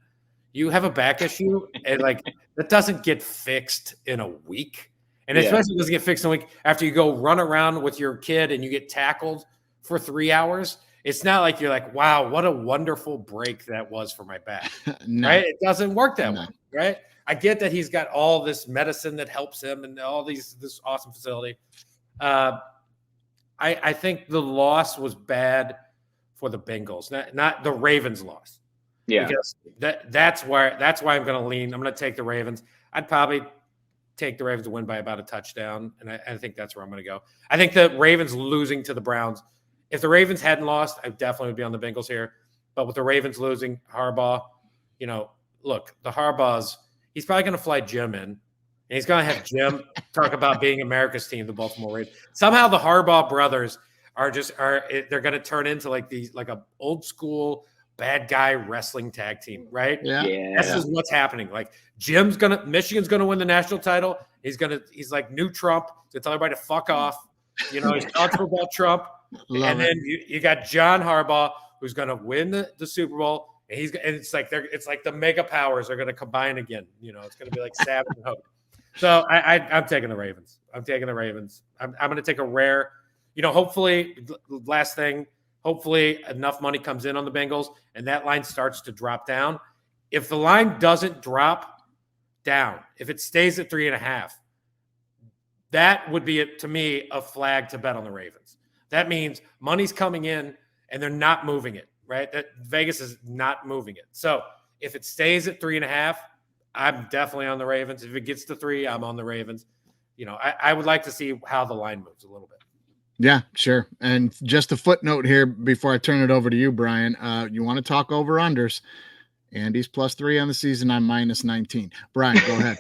You have a back issue, and that doesn't get fixed in a week. And especially doesn't get fixed in a week after you go run around with your kid and you get tackled for 3 hours. It's not like you're like, wow, what a wonderful break that was for my back. No. Right? It doesn't work that way, right? I get that he's got all this medicine that helps him and all this awesome facility. I think the loss was bad for the Bengals, not the Ravens loss. Yeah. Because that's why I'm going to lean. I'm going to take the Ravens. I'd probably take the Ravens to win by about a touchdown, and I think that's where I'm going to go. I think the Ravens losing to the Browns. If the Ravens hadn't lost, I definitely would be on the Bengals here. But with the Ravens losing, Harbaugh, look, the Harbaughs, he's probably going to fly Jim in, and he's going to have Jim talk about being America's team, the Baltimore Ravens. Somehow the Harbaugh brothers they're going to turn into like a old school bad guy wrestling tag team, right? Yeah. This is what's happening. Like Michigan's going to win the national title. He's like new Trump. He's going to tell everybody to fuck off. He's talking about Trump. Then you got John Harbaugh, who's going to win the Super Bowl. And it's like the mega powers are going to combine again. It's going to be like Savage and Hope. So I'm taking the Ravens. I'm going to take a rare, hopefully, last thing, hopefully enough money comes in on the Bengals and that line starts to drop down. If the line doesn't drop down, if it stays at 3.5, that would be, to me, a flag to bet on the Ravens. That means money's coming in and they're not moving it, right? That Vegas is not moving it. So if it stays at 3.5, I'm definitely on the Ravens. If it gets to 3, I'm on the Ravens. I would like to see how the line moves a little bit. Yeah, sure. And just a footnote here before I turn it over to you, Brian. You want to talk over unders? Andy's +3 on the season. I'm -19. Brian, go ahead.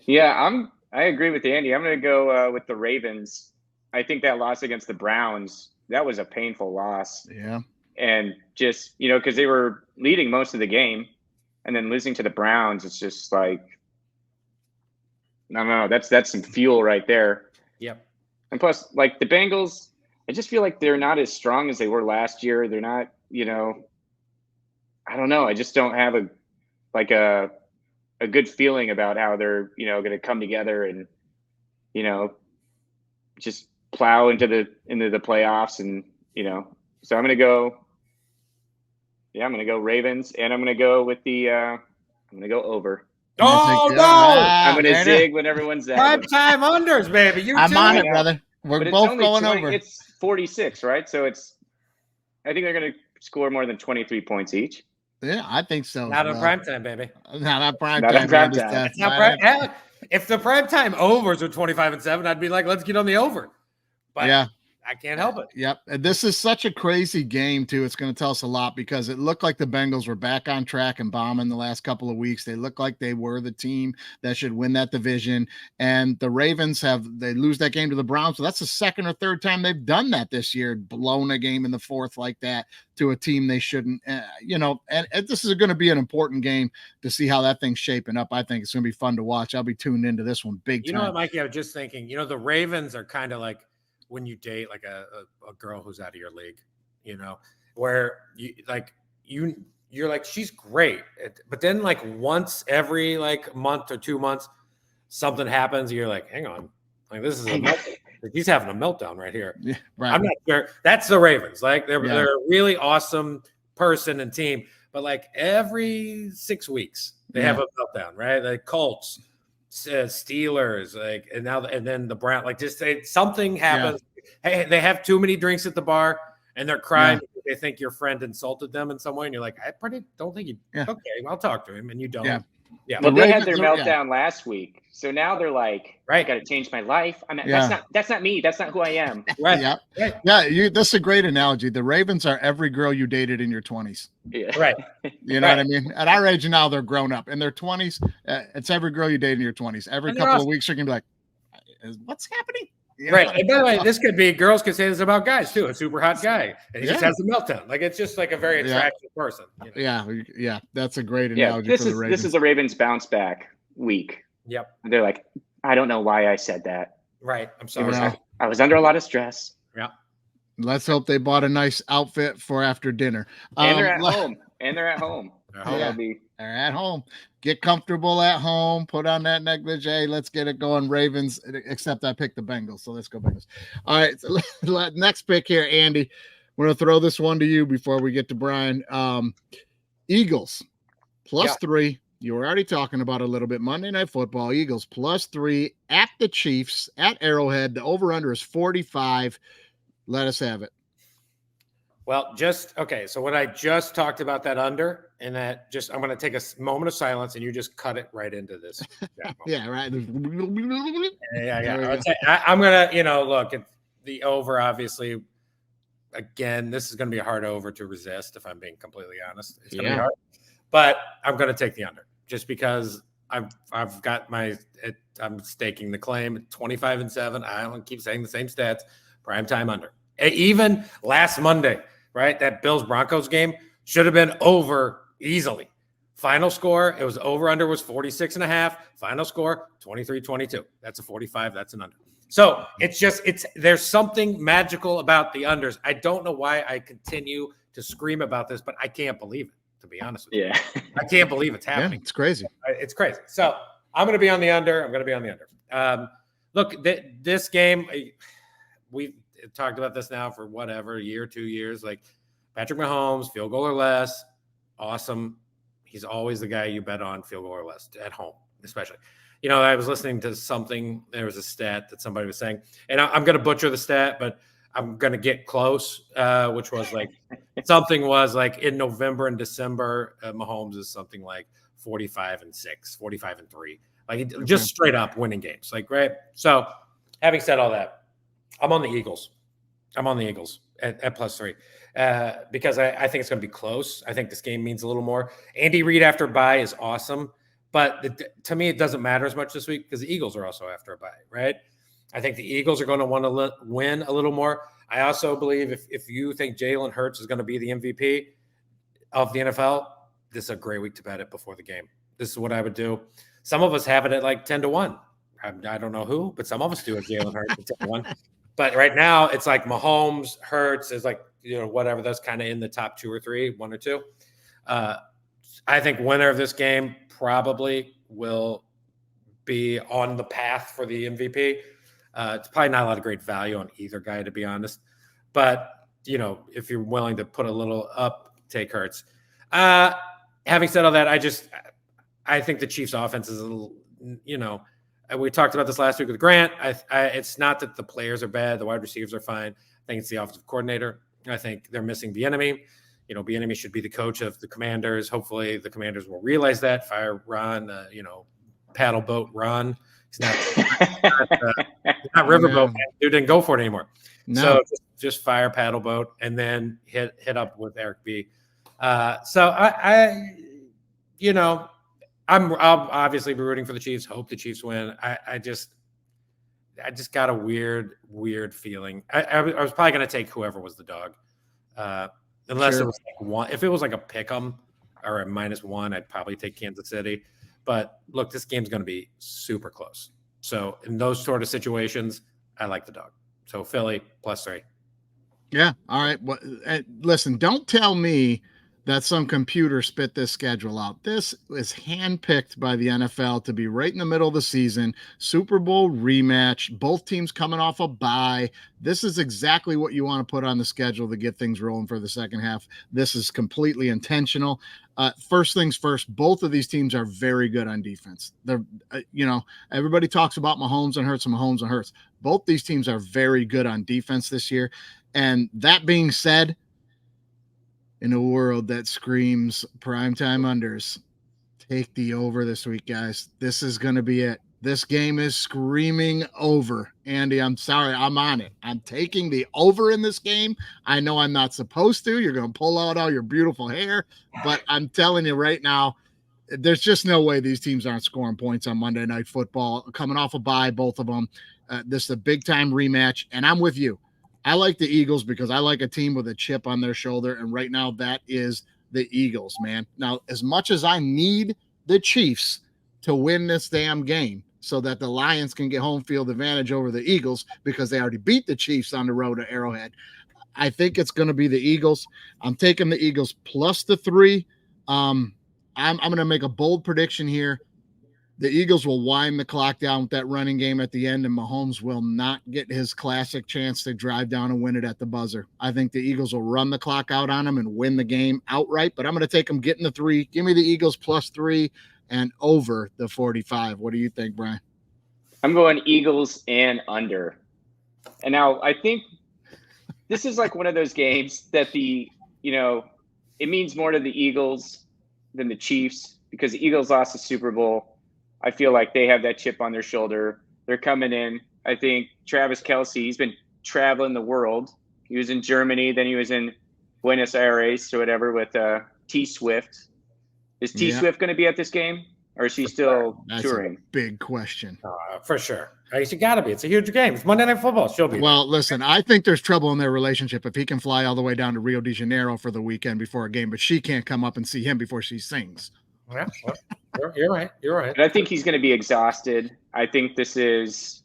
Yeah, I agree with Andy. I'm going to go with the Ravens. I think that loss against the Browns, that was a painful loss. Yeah. And just, because they were leading most of the game and then losing to the Browns, it's just like, no, that's some fuel right there. Yep. And plus, like the Bengals, I just feel like they're not as strong as they were last year. They're not, I don't know. I just don't have a good feeling about how they're, going to come together and, just plow into the playoffs. And, so I'm going to go Ravens, and I'm going to go with I'm going to go over. Oh, no! I'm going to zig when everyone's at Prime time unders, baby. I'm on it, brother. We're both going over. It's 46, right? So I think they're going to score more than 23 points each. Yeah, I think so. Not on prime time, baby. Not on prime Not time. on prime time. It's not prime. If the prime time overs are 25-7, I'd be like, let's get on the over. But yeah, I can't help it. Yep. And this is such a crazy game, too. It's going to tell us a lot because it looked like the Bengals were back on track and bombing the last couple of weeks. They looked like they were the team that should win that division. And the Ravens they lose that game to the Browns. So that's the second or third time they've done that this year, blown a game in the fourth like that to a team they shouldn't, and this is going to be an important game to see how that thing's shaping up. I think it's going to be fun to watch. I'll be tuned into this one big time. You know what, Mikey? I was just thinking, the Ravens are kind of like when you date like a girl who's out of your league, where you're like, she's great. But then like once every like month or 2 months, something happens. And you're like, hang on, like this is a meltdown. He's having a meltdown right here. Yeah, right. I'm not sure. That's the Ravens. Like they're a really awesome person and team, but like every 6 weeks they have a meltdown, right? Like Colts, Steelers, like, and then the Browns, like just something happens. Yeah. Hey, they have too many drinks at the bar and they're crying. Yeah. They think your friend insulted them in some way, and you're like, I pretty don't think you. Yeah. Okay, I'll talk to him, and you don't. Yeah. Yeah. Well, they had their meltdown last week, so now they're like, I got to change my life. That's not me. That's not who I am. Right. Yeah. Right. Yeah. That's a great analogy. The Ravens are every girl you dated in your 20s. Yeah. Right. You know what I mean? At our age now, they're grown up. In their 20s, it's every girl you dated in your 20s. Every couple of weeks, you're gonna be like, "What's happening?" Yeah. Right. And by the way, this could be girls could say this about guys too. A super hot guy, and he just has a meltdown. Like it's just like a very attractive person. Yeah. That's a great analogy for the Ravens. This is a Ravens bounce back week. Yep. They're like, I don't know why I said that. Right. I'm sorry. I was under a lot of stress. Yeah. Let's hope they bought a nice outfit for after dinner. And they're at home. They're at home. Get comfortable at home. Put on that negligee. Let's get it going, Ravens. Except I picked the Bengals, so let's go Bengals. All right, so next pick here, Andy. We're gonna throw this one to you before we get to Brian. Eagles +3. You were already talking about a little bit. Monday Night Football. Eagles +3 at the Chiefs at Arrowhead. The over/under is 45. Let us have it. Well, so when I just talked about that under, and that I'm going to take a moment of silence, and you just cut it right into this. Yeah, right. Yeah. I'm going to, look at the over, obviously. Again, this is going to be a hard over to resist, if I'm being completely honest. It's going to be hard. But I'm going to take the under just because I've got I'm staking the claim 25-7. I don't keep saying the same stats. Prime time under. Even last Monday, right? That Bills Broncos game should have been over easily. Final score, it was over under was 46.5. Final score 23-22. That's a 45. That's an under. So there's something magical about the unders. I don't know why I continue to scream about this, but I can't believe it. to be honest with you. Yeah. I can't believe it's Yeah, happening. it's crazy. It's crazy. So I'm going to be on the under. Look, this game, we've talked about this now for whatever, a year, 2 years. Like Patrick Mahomes, field goal or less, awesome. He's always the guy you bet on, field goal or less, at home, especially. You know, I was listening to something. There was a stat that somebody was saying, and I'm going to butcher the stat, but I'm going to get close, which was like something was like in November and December, Mahomes is something like 45-6, 45-3, like just straight up winning games. Like, right. So having said all that, I'm on the Eagles. At +3 because I think it's going to be close. I think this game means a little more. Andy Reid after bye is awesome, but to me, it doesn't matter as much this week because the Eagles are also after a bye, right? I think the Eagles are going to want to win a little more. I also believe if you think Jalen Hurts is going to be the MVP of the NFL, this is a great week to bet it before the game. This is what I would do. Some of us have it at like 10-1. I don't know who, but some of us do have Jalen Hurts at 10-1. But right now, it's like Mahomes, Hurts is like, whatever. That's kind of in the top 2 or 3, 1 or 2. I think winner of this game probably will be on the path for the MVP. It's probably not a lot of great value on either guy, to be honest. But, if you're willing to put a little up, take Hurts. Having said all that, I think the Chiefs' offense is a little, we talked about this last week with Grant. It's not that the players are bad. The wide receivers are fine. I think it's the offensive coordinator. I think they're missing Bieniemy. Bieniemy should be the coach of the Commanders. Hopefully the Commanders will realize that. Fire Ron, paddle boat Ron. He's not riverboat. Man. Dude didn't go for it anymore. No. So just fire paddle boat and then hit up with Eric B. So I'll obviously be rooting for the Chiefs. Hope the Chiefs win. I just got a weird feeling. I was probably going to take whoever was the dog, unless it was like one. If it was like a pick 'em or a -1, I'd probably take Kansas City. But look, this game's going to be super close. So in those sort of situations, I like the dog. So Philly +3. Yeah. All right. Well, listen, don't tell me that some computer spit this schedule out. This is handpicked by the NFL to be right in the middle of the season. Super Bowl rematch, both teams coming off a bye. This is exactly what you want to put on the schedule to get things rolling for the second half. This is completely intentional. First things first, both of these teams are very good on defense. They're, everybody talks about Mahomes and Hurts. Both these teams are very good on defense this year. And that being said, in a world that screams primetime unders, take the over this week, guys. This is going to be it. This game is screaming over. Andy, I'm sorry. I'm on it. I'm taking the over in this game. I know I'm not supposed to. You're going to pull out all your beautiful hair. But I'm telling you right now, there's just no way these teams aren't scoring points on Monday Night Football. Coming off a bye, both of them. This is a big-time rematch, and I'm with you. I like the Eagles because I like a team with a chip on their shoulder, and right now that is the Eagles, man. Now, as much as I need the Chiefs to win this damn game so that the Lions can get home field advantage over the Eagles because they already beat the Chiefs on the road to Arrowhead, I think it's going to be the Eagles. I'm taking the Eagles +3. I'm going to make a bold prediction here. The Eagles will wind the clock down with that running game at the end, and Mahomes will not get his classic chance to drive down and win it at the buzzer. I think the Eagles will run the clock out on them and win the game outright, but I'm going to take them getting the 3. Give me the Eagles +3 and over the 45. What do you think, Brian? I'm going Eagles and under. And now I think this is like one of those games that it means more to the Eagles than the Chiefs because the Eagles lost the Super Bowl. I feel like they have that chip on their shoulder. They're coming in. I think Travis Kelce, he's been traveling the world. He was in Germany, then he was in Buenos Aires or whatever with T Swift. Is T Swift going to be at this game, or is he still touring? That's a big question. For sure. It's got to be. It's a huge game. It's Monday Night Football. She'll be. Well, listen, I think there's trouble in their relationship if he can fly all the way down to Rio de Janeiro for the weekend before a game, but she can't come up and see him before she sings. Yeah, you're right. And I think he's going to be exhausted. I think this is,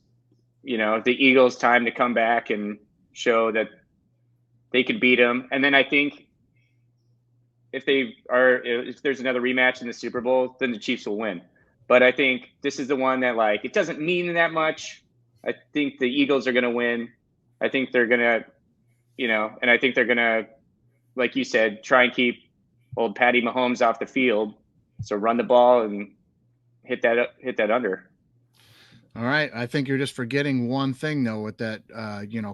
the Eagles' time to come back and show that they could beat him. And then I think if there's another rematch in the Super Bowl, then the Chiefs will win. But I think this is the one that, like, it doesn't mean that much. I think the Eagles are going to win. I think they're going to, and I think they're going to, like you said, try and keep old Patty Mahomes off the field. So run the ball and hit that under. All right. I think you're just forgetting one thing, though, with that,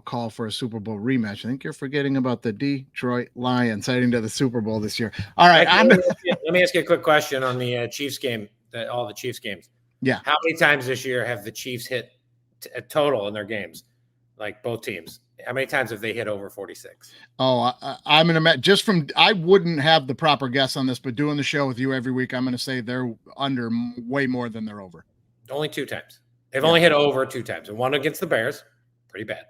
call for a Super Bowl rematch. I think you're forgetting about the Detroit Lions heading to the Super Bowl this year. All right. Let me ask you a quick question on the Chiefs game, all the Chiefs games. Yeah. How many times this year have the Chiefs hit a total in their games, like both teams? How many times have they hit over 46? Oh, I'm going to I wouldn't have the proper guess on this, but doing the show with you every week, I'm going to say they're under way more than they're over. Only 2 times. They've only hit over 2 times, and one against the Bears, pretty bad.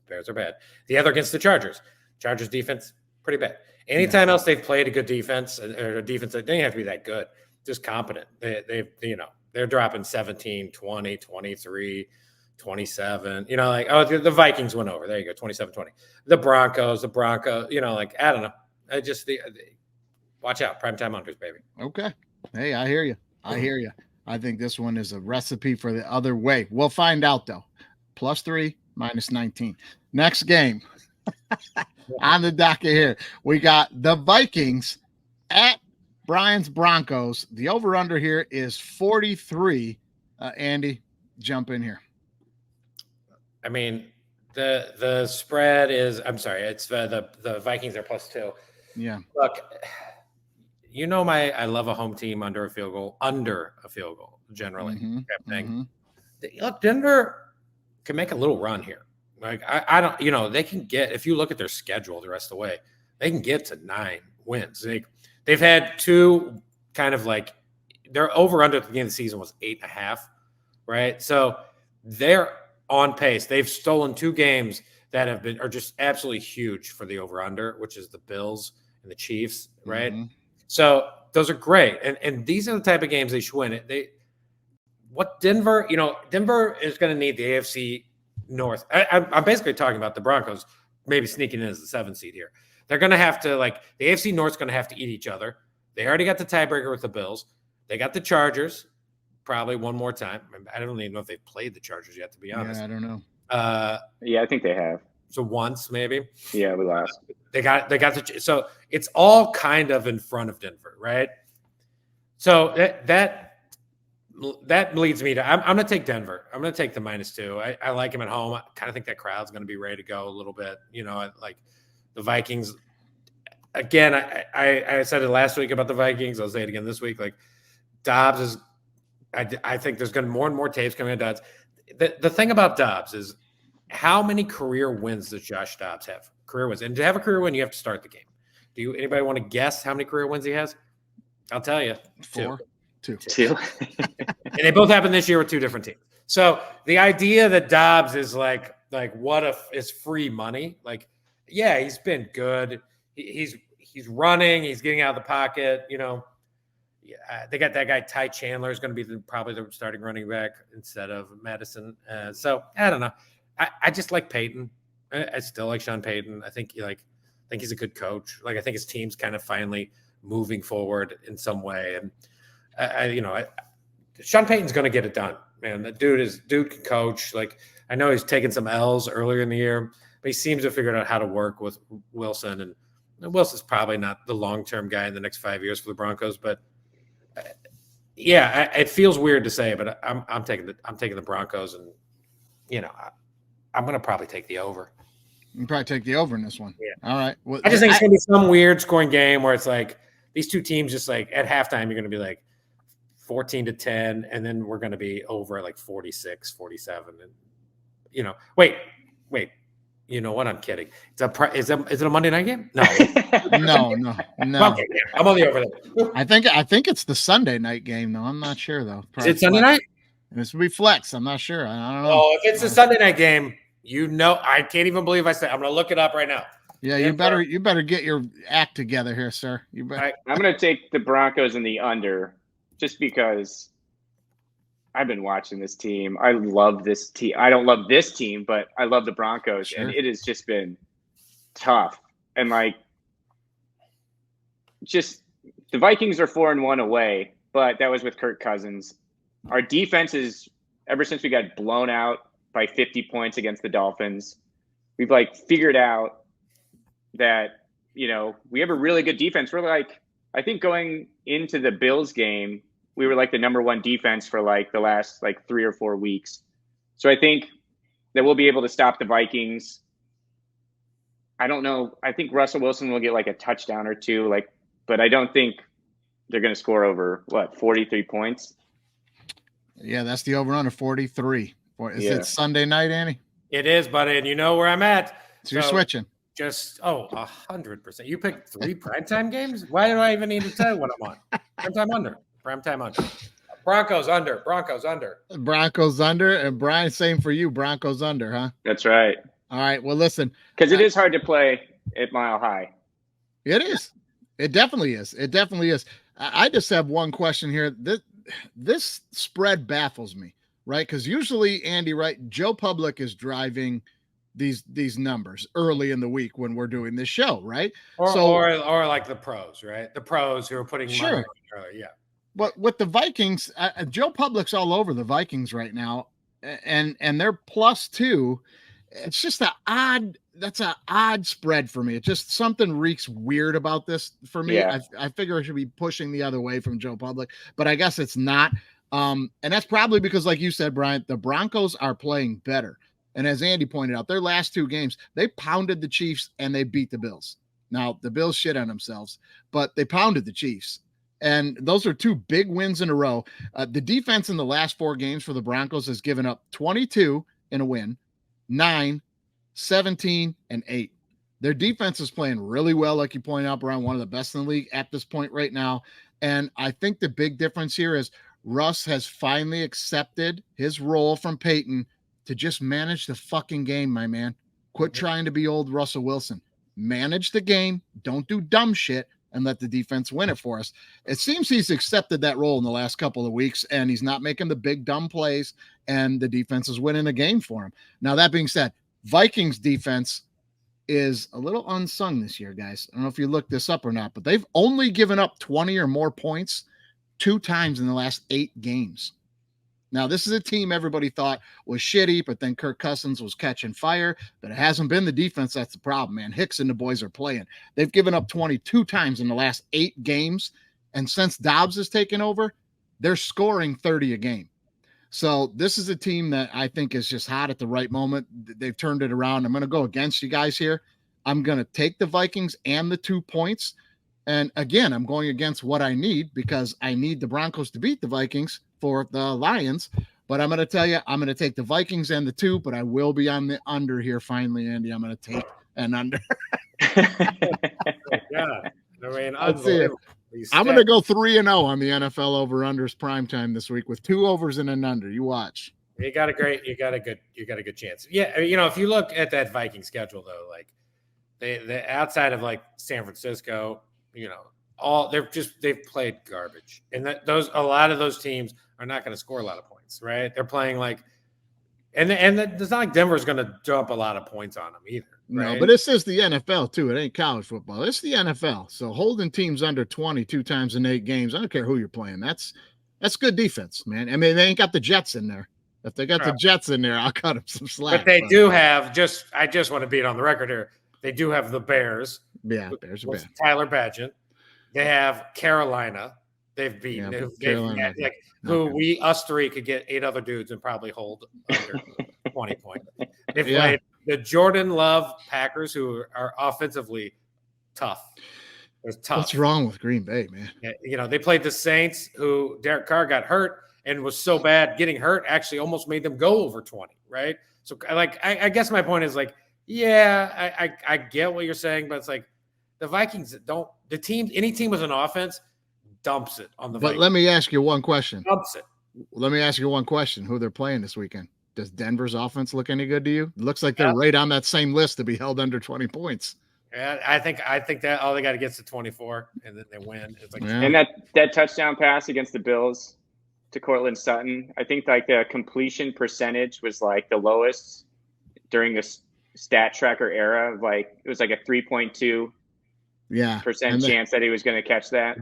Bears are bad. The other against the Chargers. Chargers defense, pretty bad. Anytime else they've played a good defense, or a defense that didn't have to be that good, just competent. They're dropping 17, 20, 23, 27. The Vikings went over. There you go, 27-20. The Broncos, I don't know. Watch out, primetime unders, baby. Okay. Hey, I hear you. I think this one is a recipe for the other way. We'll find out, though. +3, -19. Next game on the docket here. We got the Vikings at Brian's Broncos. The over-under here is 43. Andy, jump in here. I mean, the spread is, I'm sorry, it's the Vikings are +2. Yeah. Look, I love a home team under a field goal, generally. Look, Denver can make a little run here. Like, I don't, they can get, if you look at their schedule the rest of the way, they can get to 9 wins. They've had 2 kind of like, their over-under at the beginning of the season was 8.5, right? So they're on pace. They've stolen 2 games that are just absolutely huge for the over-under, which is the Bills and the Chiefs, right? Mm-hmm. So those are great. And these are the type of games they should win. Denver is going to need the AFC North. I'm basically talking about the Broncos maybe sneaking in as the 7th seed here. They're going to have to, the AFC North's going to have to eat each other. They already got the tiebreaker with the Bills. They got the Chargers probably one more time. I don't even know if they've played the Chargers yet, to be honest. Yeah, I don't know. Yeah, I think they have. So once, maybe. Yeah, we lost. So it's all kind of in front of Denver, right? So that leads me to I'm going to take Denver. I'm going to take the -2. I like him at home. I kind of think that crowd's going to be ready to go a little bit. I like the Vikings. Again, I said it last week about the Vikings. I'll say it again this week. Like, Dobbs is – I think there's going to be more and more tapes coming at Dobbs. The thing about Dobbs is, how many career wins does Josh Dobbs have? Career wins. And to have a career win, you have to start the game. Anybody want to guess how many career wins he has? I'll tell you. 4. 2. And they both happened this year with 2 different teams. So the idea that Dobbs is like what if is free money? Like, yeah, he's been good. He's running. He's getting out of the pocket. They got that guy Ty Chandler is going to be probably the starting running back instead of Madison. So I don't know. I just like Peyton. I still like Sean Payton. I think he's a good coach. Like, I think his team's kind of finally moving forward in some way. And Sean Payton's going to get it done, man. That dude can coach. Like, I know he's taken some L's earlier in the year, but he seems to have figured out how to work with Wilson. And Wilson's probably not the long-term guy in the next 5 years for the Broncos, but it feels weird to say, but I'm taking the Broncos, and I'm going to probably take the over. You can probably take the over in this one. Yeah. All right. Well, I just think it's going to be some weird scoring game where it's like these 2 teams just like at halftime, you're going to be like 14-10, and then we're going to be over like 46, 47. And, wait. You know what? I'm kidding. Is it a Monday night game? No. No. Okay, yeah, I'm on the over there. I think it's the Sunday night game, though. I'm not sure, though. Is it Sunday night? This would be flex. I'm not sure. I don't know. Oh, if it's a Sunday night game, I can't even believe I said. I'm going to look it up right now. Yeah, you better get your act together here, sir. You better. I'm going to take the Broncos in the under, just because I've been watching this team. I love this team. I don't love this team, but I love the Broncos, and it has just been tough. And just the Vikings are 4-1 away, but that was with Kirk Cousins. Our defense is, ever since we got blown out by 50 points against the Dolphins, we've like figured out that, you know, we have a really good defense. We're like, I think going into the Bills game, we were like the number one defense for like the last like 3 or 4 weeks. So I think that we'll be able to stop the Vikings. I don't know. I think Russell Wilson will get like a touchdown or two, like, but I don't think they're going to score over 43 points. Yeah, that's the over under 43. Is Yeah. it Sunday night, Andy? It is, buddy, and you know where I'm at. So you're switching. Just 100%. You picked 3 primetime games. Why do I even need to tell you what I'm on? Primetime under. Primetime under. Broncos under. Broncos under. Broncos under, and Brian, same for you. Broncos under, huh? That's right. All right. Well, listen, because it is hard to play at Mile High. It is. It definitely is. It definitely is. I just have one question here. This spread baffles me, right? Because usually, Andy, right, Joe Public is driving these numbers early in the week when we're doing this show, right? Or like the pros, right? The pros who are putting money on early, yeah. But with the Vikings, Joe Public's all over the Vikings right now, and they're +2. It's just that's an odd spread for me. It just something reeks weird about this for me. Yeah. I figure I should be pushing the other way from Joe Public, but I guess it's not. And that's probably because, like you said, Brian, the Broncos are playing better. And as Andy pointed out, their last 2 games, they pounded the Chiefs and they beat the Bills. Now, the Bills shit on themselves, but they pounded the Chiefs. And those are 2 big wins in a row. The defense in the last 4 games for the Broncos has given up 22 in a win, 9, 17, and 8. Their defense is playing really well, like you pointed out, Brian, one of the best in the league at this point right now. And I think the big difference here is Russ has finally accepted his role from Peyton to just manage the fucking game, my man. Quit trying to be old Russell Wilson. Manage the game. Don't do dumb shit and let the defense win it for us. It seems he's accepted that role in the last couple of weeks, and he's not making the big dumb plays, and the defense is winning the game for him. Now, that being said, Vikings defense is a little unsung this year, guys. I don't know if you looked this up or not, but they've only given up 20 or more points 2 times in the last 8 games. Now, this is a team everybody thought was shitty, but then Kirk Cousins was catching fire. But it hasn't been the defense that's the problem, man. Hicks and the boys are playing. They've given up 22 times in the last 8 games. And since Dobbs has taken over, they're scoring 30 a game. So this is a team that I think is just hot at the right moment. They've turned it around. I'm going to go against you guys here. I'm going to take the Vikings and the 2 points. And again, I'm going against what I need because I need the Broncos to beat the Vikings for the Lions. But I'm going to tell you, I'm going to take the Vikings and the 2, but I will be on the under here finally, Andy. I'm going to take an under. Yeah. I mean, I'm going to go 3-0 on the NFL over-unders primetime this week with 2 overs and an under. You watch. You got a good chance. Yeah, you know, if you look at that Viking schedule though, like they outside of like San Francisco, you know, they've played garbage, and a lot of those teams are not going to score a lot of points, right? They're playing like, and it's not like Denver's going to dump a lot of points on them either. Right? No, but this is the NFL too. It ain't college football. It's the NFL. So holding teams under 20 2 times in 8 games, I don't care who you're playing. That's good defense, man. I mean, they ain't got the Jets in there. If they got the Jets in there, I'll cut them some slack. But they do have I just want to be on the record here. They do have the Bears. Yeah, Bears are bad. Tyler Badgett. They have Carolina. They've beaten us 3 could get 8 other dudes and probably hold under 20 points. They've played the Jordan Love Packers, who are offensively tough. They're tough. What's wrong with Green Bay, man? Yeah, you know, they played the Saints, who Derek Carr got hurt and was so bad. Getting hurt actually almost made them go over 20, right? So, I guess my point is like, yeah, I get what you're saying, but it's like the Vikings any team with an offense dumps it on the Vikings. But let me ask you one question. Dumps it. Let me ask you one question. Who they're playing this weekend? Does Denver's offense look any good to you? It looks like they're right on that same list to be held under 20 points. Yeah, I think that all they got to get is 24, and then they win. It's like, and that touchdown pass against the Bills to Cortland Sutton, I think like the completion percentage was like the lowest during the stat tracker era. Like it was like a 3.2 Yeah. percent chance that he was going to catch that.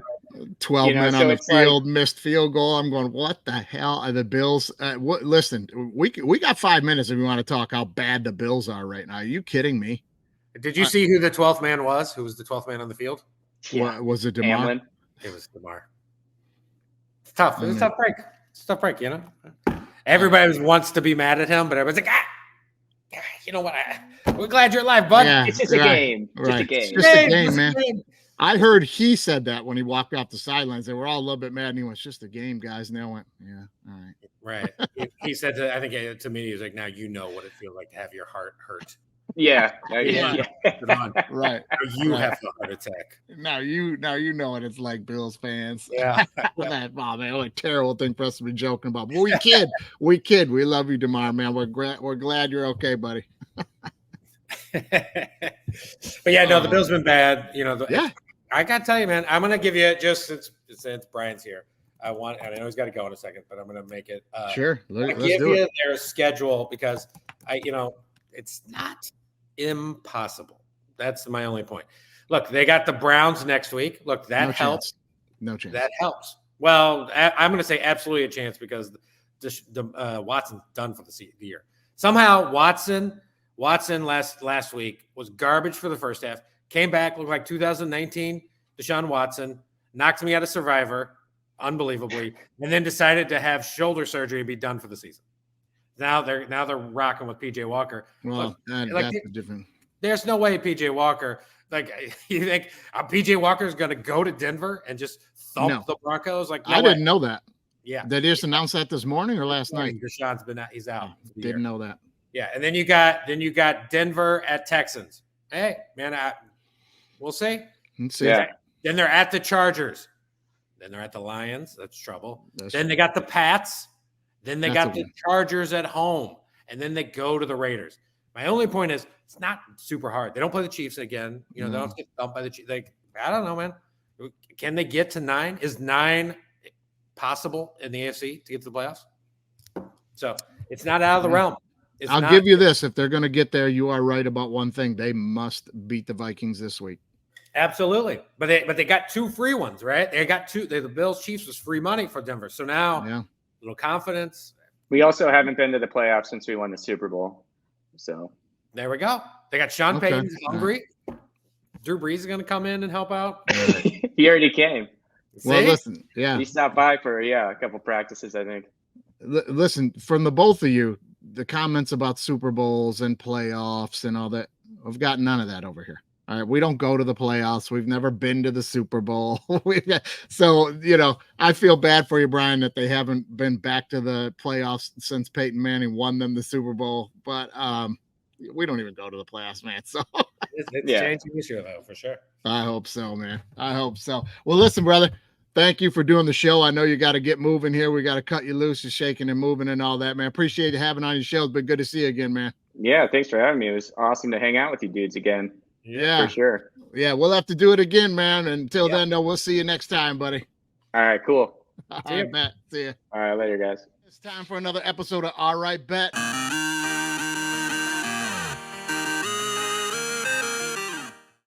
12 You know, men so on the it's like- field, missed field goal. I'm going, what the hell are the Bills? Listen, we got 5 minutes if you want to talk how bad the Bills are right now. Are you kidding me? Did you see who the 12th man was? Who was the 12th man on the field? Yeah. Was it DeMar? Hamlin. It was DeMar. It's tough. It was a tough break. It's a tough break, you know? Everybody wants to be mad at him, but everybody's like, you know what? We're glad you're alive, bud. Yeah, It's just a game. Just a right. game. It's just a game, man. I heard he said that when he walked off the sidelines. They were all a little bit mad, and he went, "It's just a game, guys." And they all went, "Yeah, all right." Right. He said I think to me, he was like, now you know what it feels like to have your heart hurt. Yeah. Yeah. Right. You have the heart attack. Now you know what it's like, Bills fans. Yeah. That, oh, man, what a terrible thing for us to be joking about. But we kid. We love you, DeMar, man. We're glad you're okay, buddy. But yeah, no, the Bills been bad. You know, Yeah. I gotta tell you, man, I'm gonna give you just since Brian's here. I know he's got to go in a second, but I'm gonna make it. Sure. Let's Let's give do you it. their schedule because it's not impossible. That's my only point. Look, they got the Browns next week. Look, that No helps. chance. No chance. That helps. Well, I'm going to say absolutely a chance because Watson's done for the year. Somehow Watson last week was garbage for the first half. Came back, looked like 2019 Deshaun Watson, knocked me out of Survivor, unbelievably, and then decided to have shoulder surgery and be done for the season. Now they're rocking with PJ Walker. Well, that's a different. There's no way PJ Walker. Like, you think PJ Walker is going to go to Denver and just thump the Broncos? Like, I didn't know that. Yeah, did they just announce that this morning or last night? Deshaun's been out. He's out. Didn't know that. Yeah, and then you got Denver at Texans. Hey, man, we'll see. Let's see. Yeah. Then they're at the Chargers. Then they're at the Lions. That's trouble. Then they got the Pats. Then they got the Chargers at home. And then they go to the Raiders. My only point is it's not super hard. They don't play the Chiefs again. You know, they don't get thumped by the Chiefs. Like, I don't know, man. Can they get to 9? Is 9 possible in the AFC to get to the playoffs? So it's not out of the realm. I'll give you this. If they're going to get there, you are right about one thing. They must beat the Vikings this week. Absolutely. But they got 2 free ones, right? They got 2. The Bills Chiefs was free money for Denver. So now a little confidence. We also haven't been to the playoffs since we won the Super Bowl. So there we go. They got Sean Payton hungry. Drew Brees is going to come in and help out. He already came. Well, listen, he stopped by for a couple practices, I think. Listen, from the both of you, the comments about Super Bowls and playoffs and all that, I've got none of that over here. All right, we don't go to the playoffs. We've never been to the Super Bowl. So, I feel bad for you, Brian, that they haven't been back to the playoffs since Peyton Manning won them the Super Bowl. But we don't even go to the playoffs, man. So it's changing this year, though, for sure. I hope so, man. I hope so. Well, listen, brother, thank you for doing the show. I know you got to get moving here. We got to cut you loose. You're shaking and moving and all that, man. Appreciate you having on your show. It's been good to see you again, man. Yeah, thanks for having me. It was awesome to hang out with you dudes again. Yeah, for sure. Yeah, we'll have to do it again, man. Until then, though, we'll see you next time, buddy. All right, cool. All right, bet. See ya. All right, later, guys. It's time for another episode of All Right Bet.